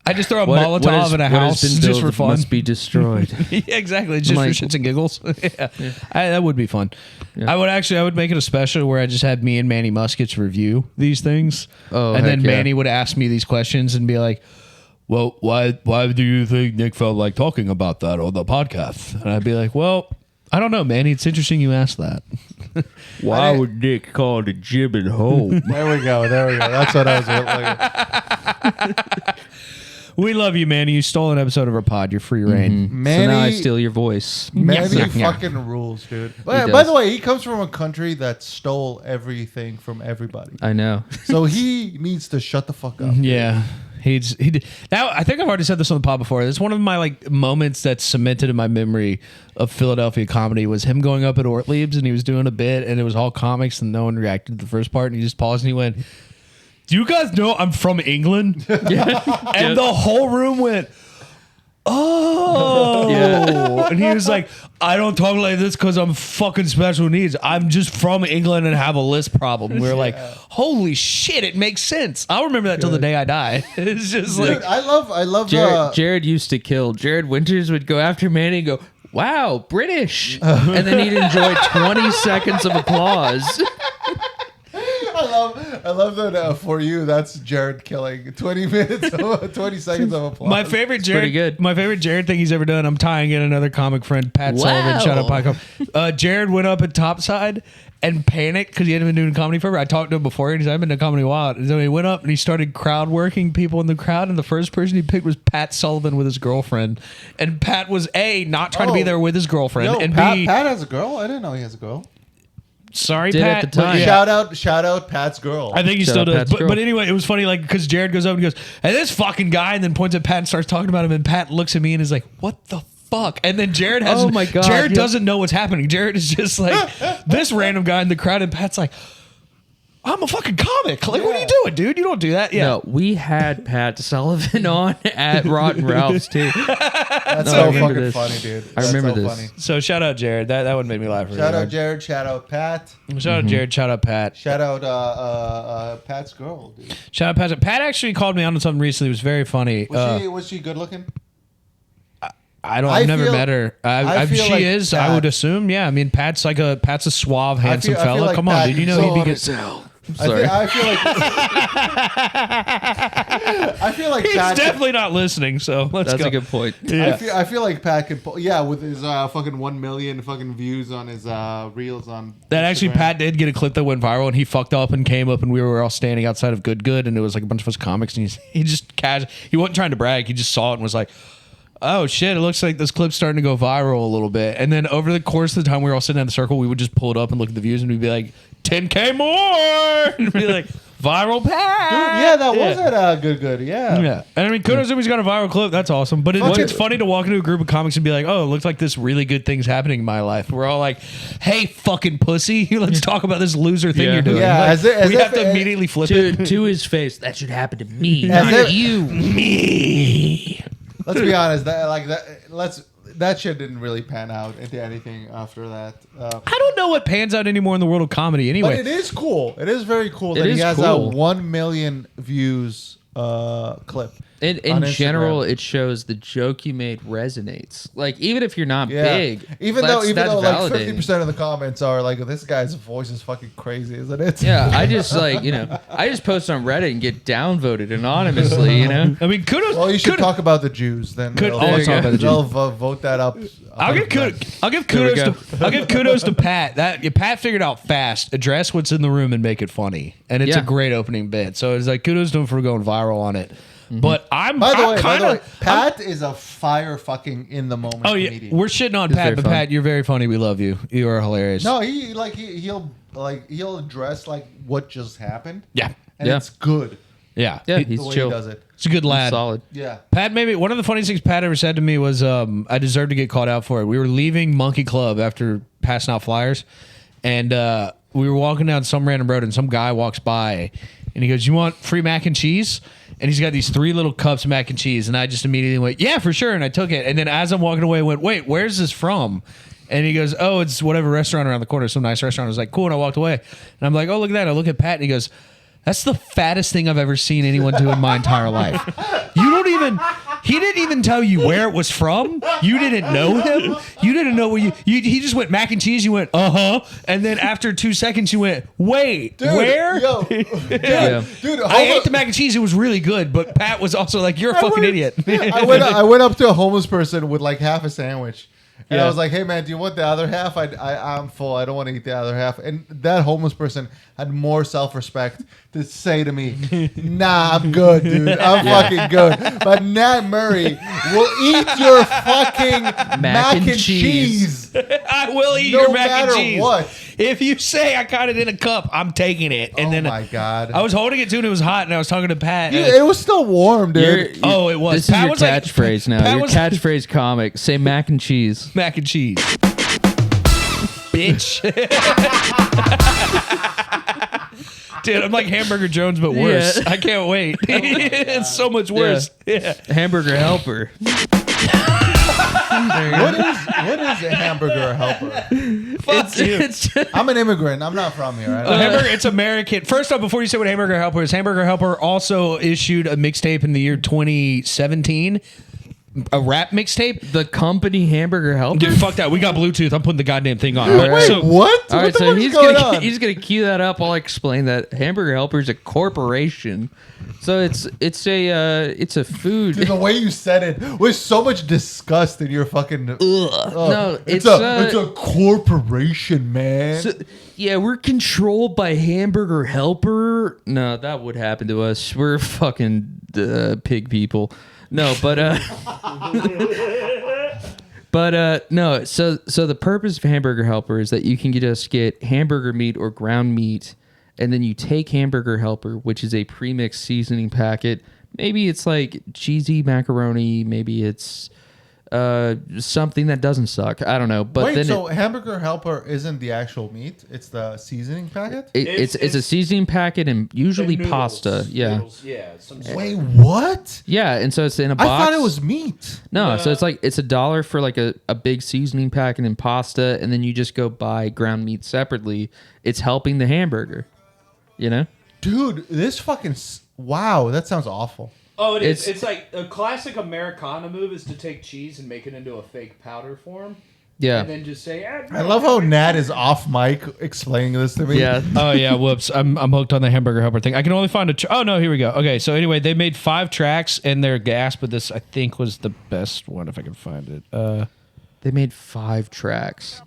I just throw a Molotov in a house just for fun. Must be destroyed. Yeah, exactly. Just like, for shits and giggles. That would be fun. Yeah. I would make it a special where I just had me and Manny Muskets review these things. Oh, and then heck yeah. Manny would ask me these questions and be like, well, why do you think Nick felt like talking about that on the podcast? And I'd be like, well, I don't know, Manny. It's interesting you asked that. Why would Nick call it a gym at home? There we go. That's what I was looking. We love you, Manny. You stole an episode of our pod. You're free reign. Manny, So now I steal your voice. Manny Yeah. fucking rules, dude. By does. the way, he comes from a country that stole everything from everybody. I know. So he needs to shut the fuck up. Yeah. He did. Now, I think I've already said this on the pod before. It's one of my like moments that's cemented in my memory of Philadelphia comedy was him going up at Ortlieb's and he was doing a bit and it was all comics and no one reacted to the first part and he just paused and he went, "Do you guys know I'm from England?" And the whole room went, "Oh." Yeah. And he was like, "I don't talk like this because I'm fucking special needs. I'm just from England and have a lisp problem." We were like, "Holy shit, it makes sense." I'll remember that till the day I die. It's just Dude, like, I love Jared used to kill. Jared Winters would go after Manny and go, "Wow, British," and then he'd enjoy 20 seconds of applause. I love that for you. That's Jared killing 20 minutes, 20 seconds of applause. my favorite pretty Jared, good. my favorite Jared thing he's ever done. I'm tying in another comic friend, Pat Sullivan. Shout out, Pat. Jared went up at Topside and panicked because he hadn't been doing comedy forever. I talked to him before and he said, "I've been doing comedy a while." And so he went up and he started crowd working people in the crowd. And the first person he picked was Pat Sullivan with his girlfriend. And Pat was A, not trying to be there with his girlfriend, Yo, and Pat, B, Pat has a girl. I didn't know he has a girl. sorry, Did Pat. at the time. Yeah. Shout out Pat's girl. I think he Shout still out does. Pat's But, girl. but anyway, it was funny, like, because Jared goes up and goes, "Hey, this fucking guy," and then points at Pat and starts talking about him. And Pat looks at me and is like, "What the fuck?" And then Jared has, Oh my God, Jared yeah. doesn't know what's happening. Jared is just like this random guy in the crowd, and Pat's like, "I'm a fucking comic. Like, what are you doing, dude? You don't do that." Yeah. No, we had Pat Sullivan on at Rotten Ralph's too. That's No, I so remember fucking this. funny, dude. I That's remember so this. Funny. So shout out Jared. That one made me laugh. Really Shout out hard. Jared. Shout out Pat. Shout out Jared. Shout out Pat. Shout out Pat's girl, dude. Shout out Pat. Pat actually called me on something recently. It was very funny. Was she good looking? I've never feel- met her. I feel she like is. I Pat- would assume. Yeah. I mean, Pat's a suave, handsome I feel fella. like Come on, Pat dude. You know is he'd be so good. as hell. I'm I sorry. feel like I feel like He's Pat. definitely not listening. So let's That's go. a good point. Yeah. I feel like Pat could pull, yeah, with his fucking 1 million fucking views on his reels on That actually, Instagram. Pat did get a clip that went viral, and he fucked up and came up, and we were all standing outside of Good, and it was like a bunch of us comics, and he just he wasn't trying to brag, he just saw it and was like, "Oh shit, it looks like this clip's starting to go viral a little bit." And then over the course of the time we were all sitting in the circle, we would just pull it up and look at the views, and we'd be like, 10K more, and be like, "Viral Pat." Dude, yeah, that was at good. Yeah. Yeah, and I mean, kudos to him. He's got a viral clip. That's awesome. But Fuck it's it. funny to walk into a group of comics and be like, "Oh, it looks like this really good thing's happening in my life." We're all like, "Hey, fucking pussy, let's talk about this loser thing Yeah. you're doing." Yeah, Like, as we if- have to immediately flip it. To his face, that should happen to me, As not if- you. Me. Let's be honest. That shit didn't really pan out into anything after that. I don't know what pans out anymore in the world of comedy. But Anyway, it is cool. It is very cool It that he is has cool. a 1 million views clip. In on general, Instagram. it shows the joke you made resonates. Like even if you're not Yeah. big, Even that's though like validating. 50% of the comments are like, "This guy's voice is fucking crazy, isn't it?" Yeah, I just I just post on Reddit and get downvoted announimously. I mean, kudos. Well, you should kudos- talk about the Jews then. Could- they'll- oh, let's talk about the they'll vote that up. I'll give 100%. kudos There we to I'll give kudos to Pat. Pat figured out fast, address what's in the room and make it funny, and it's a Yeah. great opening bit. So it's like kudos to him for going viral on it. But I'm By the I'm way, kind of Pat is a fire fucking in the moment Oh yeah, comedian. we're shitting on He's Pat, very but fun. Pat, you're very funny. We love you. You are hilarious. No, he'll address like what just happened, Yeah, and Yeah. it's good yeah, Yeah, He- he's the way chill. he does it. He's a good lad. Solid. Yeah. Pat, maybe one of the funniest things Pat ever said to me was, "I deserve to get called out for it." We were leaving Monkey Club after passing out flyers, and we were walking down some random road, and some guy walks by, and he goes, "You want free mac and cheese?" And he's got these 3 little cups of mac and cheese, and I just immediately went, "Yeah, for sure," and I took it. And then as I'm walking away, I went, "Wait, where's this from?" And he goes, "Oh, it's whatever restaurant around the corner, some nice restaurant." I was like, "Cool," and I walked away, and I'm like, "Oh, look at that!" I look at Pat, and he goes, "That's the fattest thing I've ever seen anyone do in my entire life." He didn't even tell you where it was from. You didn't know him. You didn't know where he just went mac and cheese. You went, "Uh-huh." And then after 2 seconds, you went, "Wait, Dude, where?" Yo, Yeah. dude, I ate the mac and cheese. It was really good. But Pat was also like, "You're a fucking idiot." I went up to a homeless person with like half a sandwich, And Yeah. I was like, hey, man, do you want the other half? I'm full. I don't want to eat the other half. And that homeless person had more self-respect to say to me, nah, I'm good, dude. I'm fucking good. But Nat Murray will eat your fucking mac and cheese. I will eat No your mac matter and cheese. what. If you say I got it in a cup, I'm taking it. And Oh then my God. I was holding it too, and it was hot, and I was talking to Pat. Dude, and- it was still warm, dude. Oh, it was. This is Pat your was like- catchphrase now. Pat Your was- catchphrase comic. Say mac and cheese. mac and cheese. Bitch. Dude, I'm like Hamburger Jones, but worse. Yeah. I can't wait. It's so much worse. Yeah. Hamburger helper. What is a hamburger helper? Fuck you. It's I'm an immigrant. I'm not from here. Hamburger, it's American. First off, before you say what Hamburger Helper is, Hamburger Helper also issued a mixtape in the year 2017, a rap mixtape. the company Hamburger helper. Dude, fuck that. We got Bluetooth. I'm putting the goddamn thing on. Wait, Wait, So- what? All right, what the so fuck is he's going gonna on? he's gonna cue that up. I'll explain that Hamburger Helper is a corporation, so it's a food. Dude, the way you said it was so much disgust in your fucking. No, it's a corporation, man. So, yeah, we're controlled by Hamburger Helper. No, that would happen to us. We're fucking pig people. No, but no. So the purpose of Hamburger Helper is that you can just get hamburger meat or ground meat, and then you take Hamburger Helper, which is a premixed seasoning packet. Maybe it's like cheesy macaroni. Maybe it's something that doesn't suck. I don't know. But Wait, then so hamburger helper isn't the actual meat? It's the seasoning packet? it's a seasoning packet and usually pasta. Yeah. Yeah. Wait, what? Yeah, and so it's in a I box. thought it was meat. No, so it's like it's $1 for like a big seasoning packet and pasta, and then you just go buy ground meat separately. It's helping the hamburger. You know? Dude, this fucking. Wow, that sounds awful. Oh, it is. It's like a classic Americana move is to take cheese and make it into a fake powder form. Yeah. And then just say, I love how Nat is off mic explaining this to me. Yeah. Oh yeah, whoops! I'm hooked on the Hamburger Helper thing. I can only find a. Oh no, here we go. Okay, so anyway, they made 5 tracks and they're gas, but this I think was the best one if I can find it. They made 5 tracks.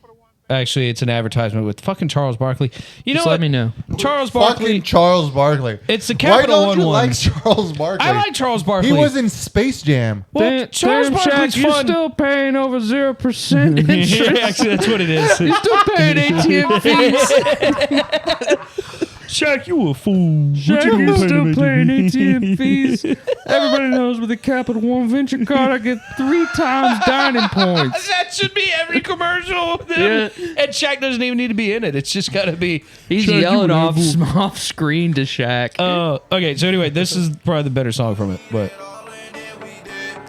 Actually, it's an advertisement with fucking Charles Barkley. You know Just what? let me know. Charles Barkley. Fucking Charles Barkley. It's the Why Capital don't One you one. like Charles Barkley? I like Charles Barkley. He was in Space Jam. Well, Charles Barkley's fun. still paying over 0% interest. Yeah, actually, that's what it is. You're still paying ATM fees. Shaq, you a fool. Shaq, you're still paying ATM fees. Everybody knows with the Capital One Venture card, I get 3 times dining points. That should be every commercial. Yeah. And Shaq doesn't even need to be in it. It's just got to be. He's Shaq, yelling you a off fool. off screen to Shaq. Okay, so anyway, this is probably the better song from it, but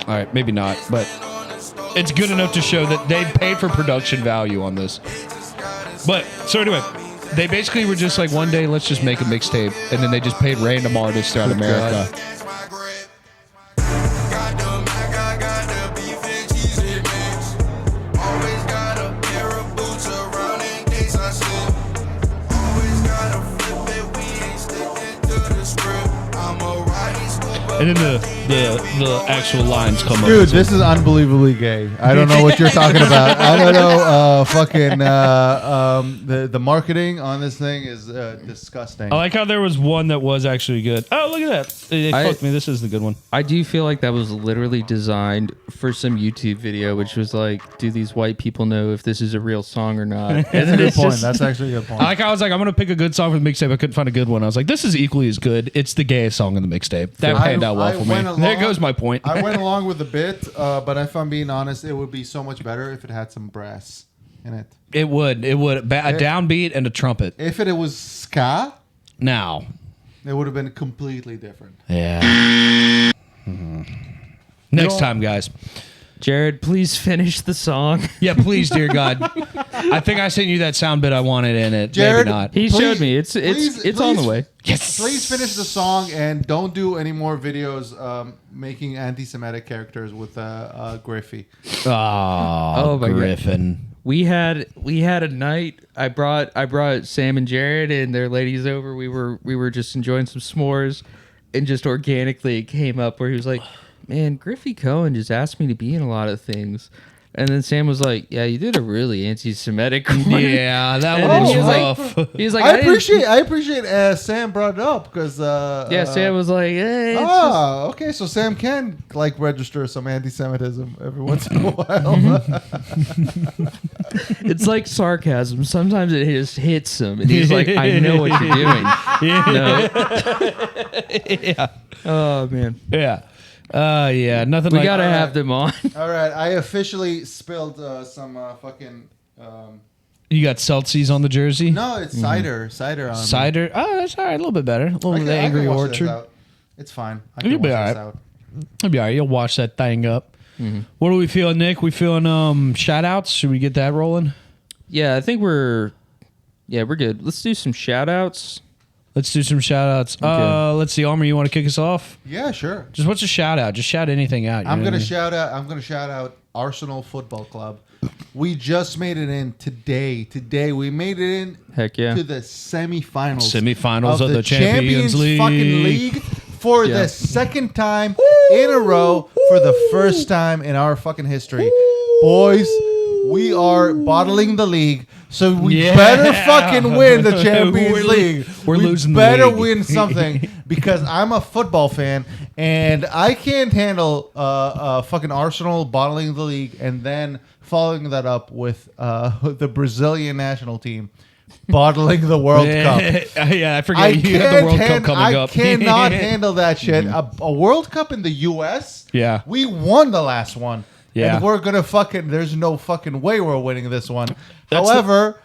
all right, maybe not, but it's good enough to show that they paid for production value on this. But so anyway, they basically were just like, one day let's just make a mixtape, and then they just paid random artists throughout America. And then the actual lines come up. Dude, this is unbelievably gay. I don't know what you're talking about. I don't know. The marketing on this thing is disgusting. I like how there was one that was actually good. Oh, look at that. They I- fucked me. This is the good one. I do feel like that was literally designed for some YouTube video, which was like, do these white people know if this is a real song or not? That's a And good it's point. just- That's actually a good point. I like how I was like, I'm gonna pick a good song for the mixtape. I couldn't find a good one. I was like, this is equally as good. It's the gayest song in the mixtape. That panned out well I for me. went There along- goes my point. I went along with the bit, but if I'm being honest, it would be so much better if it had some brass in it. It would. A downbeat and a trumpet. If it was ska, Now. it would have been completely different. Yeah. Next time, guys. Jared, please finish the song. Yeah, please, dear God. I think I sent you that sound bit I wanted in it. Jared, Maybe not. He Please- showed me. It's on the please- way. Yes. Please finish the song and don't do any more videos making anti-Semitic characters with Griffey. Oh, my God. Griffin. We had a night. I brought Sam and Jared and their ladies over. We were just enjoying some s'mores, and just organically it came up where he was like, "Man, Griffey Cohen just asked me to be in a lot of things." And then Sam was like, "Yeah, you did a really anti-Semitic one." Yeah, that And one then was he was rough. He was like, I appreciate Sam brought it up because Sam was like, "Hey, it's okay, so Sam can like register some anti-Semitism every once in a while. it's like sarcasm. Sometimes it just hits him, and he's like, I know what you're doing." No. Yeah. Oh man, Yeah. Nothing we like gotta have them on. All right, I officially spilled some fucking. You got Celsius on the jersey? No, it's cider. Cider on me. Cider? Oh, that's all right. A little bit better. A little bit of the Angry wash this Orchard. out. It's fine. I You'll can be wash all this right. out. It'll be all right. You'll wash that thing up. What are we feeling, Nick? We feeling shout outs? Should we get that rolling? Yeah, I think we're good. Let's do some shout outs. Let's do some shout outs. Okay. Let's see, Omri, you want to kick us off? Yeah, sure. Just what's a shout out? Just shout anything out. I'm gonna shout out Arsenal Football Club. We just made it in today. Today we made it in. Heck yeah. To the semifinals. Semifinals of the Champions League. Fucking League for Yeah. the second time in a row for the first time in our fucking history. Boys, we are bottling the league. So we better fucking win the Champions League. We're losing the better league. win something because I'm a football fan and I can't handle fucking Arsenal bottling the league and then following that up with the Brazilian national team bottling the World Cup. Yeah, I forget you have the World Cup coming up. I cannot handle that shit. A World Cup in the U.S. Yeah. We won the last one. Yeah. And we're going to fucking, there's no fucking way we're winning this one. That's However,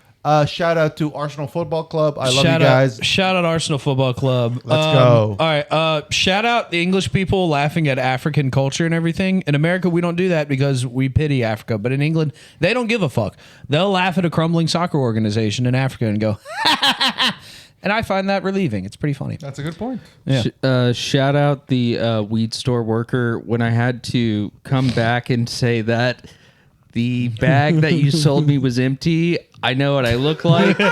shout out to Arsenal Football Club. I love you guys. Shout out Arsenal Football Club. Let's go. All right. Shout out the English people laughing at African culture and everything. In America, we don't do that because we pity Africa. But in England, they don't give a fuck. They'll laugh at a crumbling soccer organization in Africa and go, and I find that relieving. It's pretty funny. That's a good point. Yeah. Shout out the weed store worker when I had to come back and say that the bag that you sold me was empty. I know what I look like. I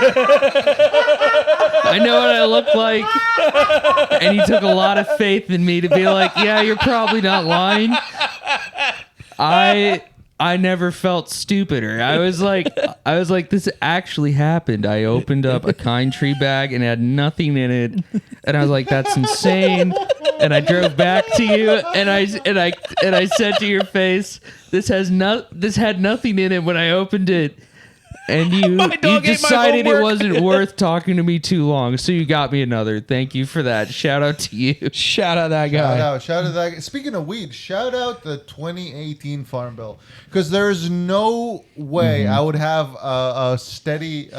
know what I look like. And he took a lot of faith in me to be like, yeah, you're probably not lying. I never felt stupider. I was like, this actually happened. I opened up a Kind Tree bag and it had nothing in it, and I was like, that's insane. And I drove back to you, and I said to your face, this had nothing in it when I opened it. And you decided it wasn't worth talking to me too long, so you got me another. Thank you for that. Shout out to you. Shout out that guy. Shout out that guy. Speaking of weed, shout out the 2018 Farm Bill. Because there's no way I would have a steady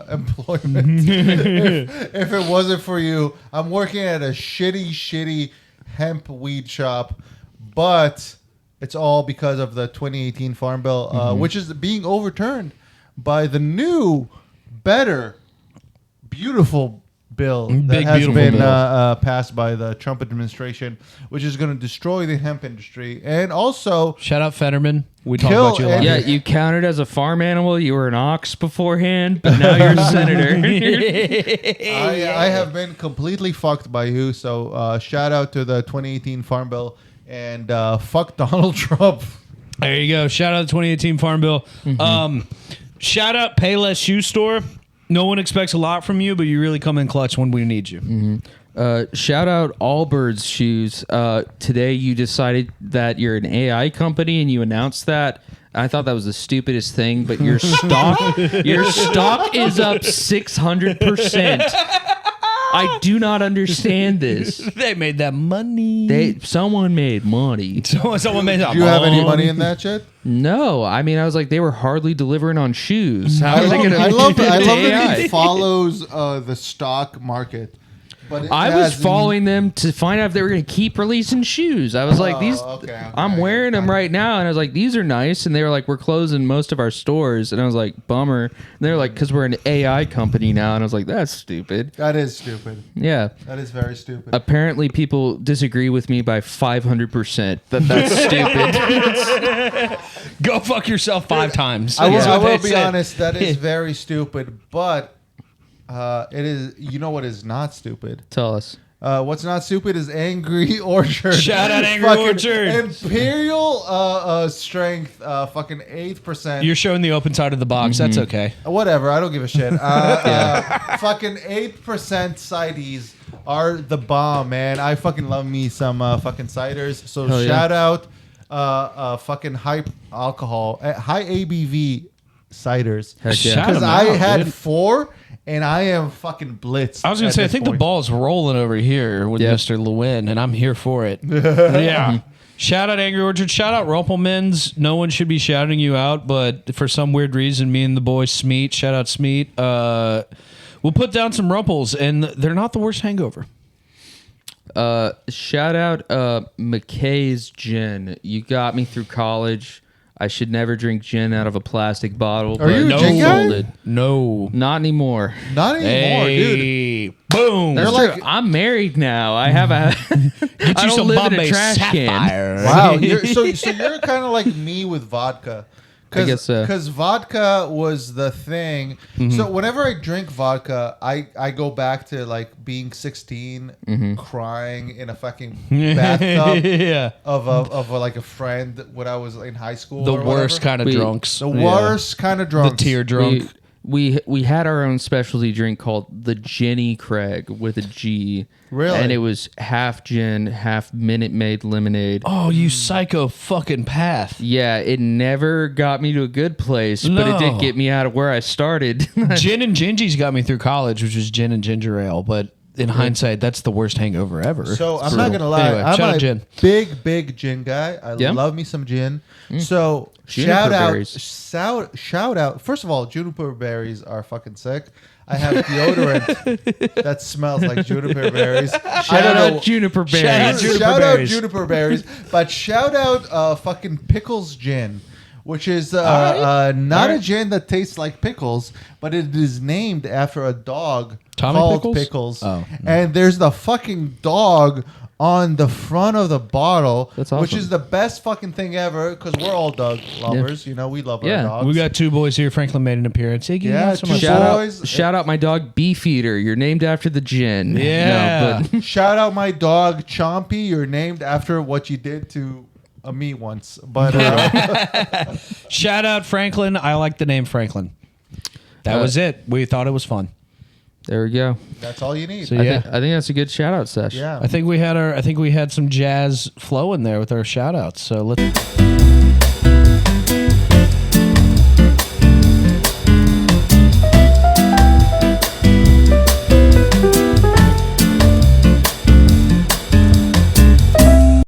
employment if it wasn't for you. I'm working at a shitty hemp weed shop, but it's all because of the 2018 Farm Bill, which is being overturned by the new, better, beautiful bill that has been passed by the Trump administration, which is going to destroy the hemp industry and also shout out Fetterman. We talked about you a lot. Yeah, you counted as a farm animal. You were an ox beforehand, but now you're a senator. I have been completely fucked by you. So shout out to the 2018 Farm Bill and fuck Donald Trump. There you go. Shout out the 2018 Farm Bill. Shout out Payless Shoe Store. No one expects a lot from you, but you really come in clutch when we need you. Shout out Allbirds Shoes. Today you decided that you're an AI company and you announced that. I thought that was the stupidest thing, but your stock is up 600%. I do not understand this. They made that money. Someone made money. Someone made that. Do you have any money in that shit? No, I mean, I was like, they were hardly delivering on shoes. How are they going to? I love that AI? it follows the stock market. But I was following them to find out if they were going to keep releasing shoes. I was like, I'm wearing them right now. And I was like, these are nice. And they were like, we're closing most of our stores. And I was like, bummer. And they were like, because we're an AI company now. And I was like, that's stupid. That is stupid. Yeah. That is very stupid. Apparently, people disagree with me by 500% that's stupid. Go fuck yourself 5 times. I will be honest. That is very stupid. But it is. You know what is not stupid? Tell us. What's not stupid is Angry Orchard. Shout out Angry Fucking Orchard. Imperial strength, fucking 8%. You're showing the open side of the box. That's okay. Whatever, I don't give a shit. Fucking 8% cides are the bomb, man. I fucking love me some fucking ciders. So Hell yeah. shout out fucking high alcohol, high ABV ciders. Heck yeah. Shout Because 'em I out, had dude. 4 and I am fucking blitzed. I was gonna at say, I this think the point. ball's rolling over here with Yeah. Mr. Lewin, and I'm here for it. Yeah. Shout out Angry Orchard. Shout out Rumpelmans. No one should be shouting you out, but for some weird reason, me and the boy Smeet, shout out Smeet, we'll put down some Rumpels, and they're not the worst hangover. Shout out McKay's Gin. You got me through college. I should never drink gin out of a plastic bottle. Are you a but gin guy? sold it. No. Not anymore. Not anymore, dude. Hey, boom. They're That's like- true. I'm married now. I have a. Get I you don't some live in Bombay a trash can. Sapphire. Wow, so you're kind of like me with vodka. I guess so. Because vodka was the thing. So whenever I drink vodka, I go back to like being 16, crying in a fucking bathtub Yeah. of like a friend when I was in high school. The or worst whatever. kind of We- drunks. The worst kind of The drunk. tear drunk. We had our own specialty drink called the Ginny Craig with a G. Really? And it was half gin, half Minute Maid lemonade. Oh, you psycho fucking path. Yeah, it never got me to a good place, but it No. did get me out of where I started. Gin and Gingy's got me through college, which was gin and ginger ale. But in hindsight, that's the worst hangover ever. So I'm not gonna lie, Anyway, I'm shout out a gin. big gin guy. I Yeah? love me some gin. So Juniper shout out, berries. shout out. First of all, juniper berries are fucking sick. I have deodorant that smells like juniper berries. Shout out Juniper Shout out Berries. Juniper Shout out berries. juniper berries, but shout out fucking pickles gin, which is not a gin that tastes like pickles, but it is named after a dog Tommy called Pickles? Pickles. Oh. And there's the fucking dog on the front of the bottle, That's which awesome. is the best fucking thing ever because we're all dog lovers. You know, we love Yeah. our dogs. We got 2 boys here. Franklin made an appearance. Iggy, Yeah, not so two much. boys. Shout out my dog Beefeater. You're named after the gin. Yeah. No, but Shout out my dog Chompy. You're named after what you did to me once. But Shout out Franklin. I like the name Franklin. That was it. We thought it was fun. there we go. that's all you need. So I yeah. think that's a good shout out session. Yeah. I think we had some jazz flow in there with our shout outs. So let's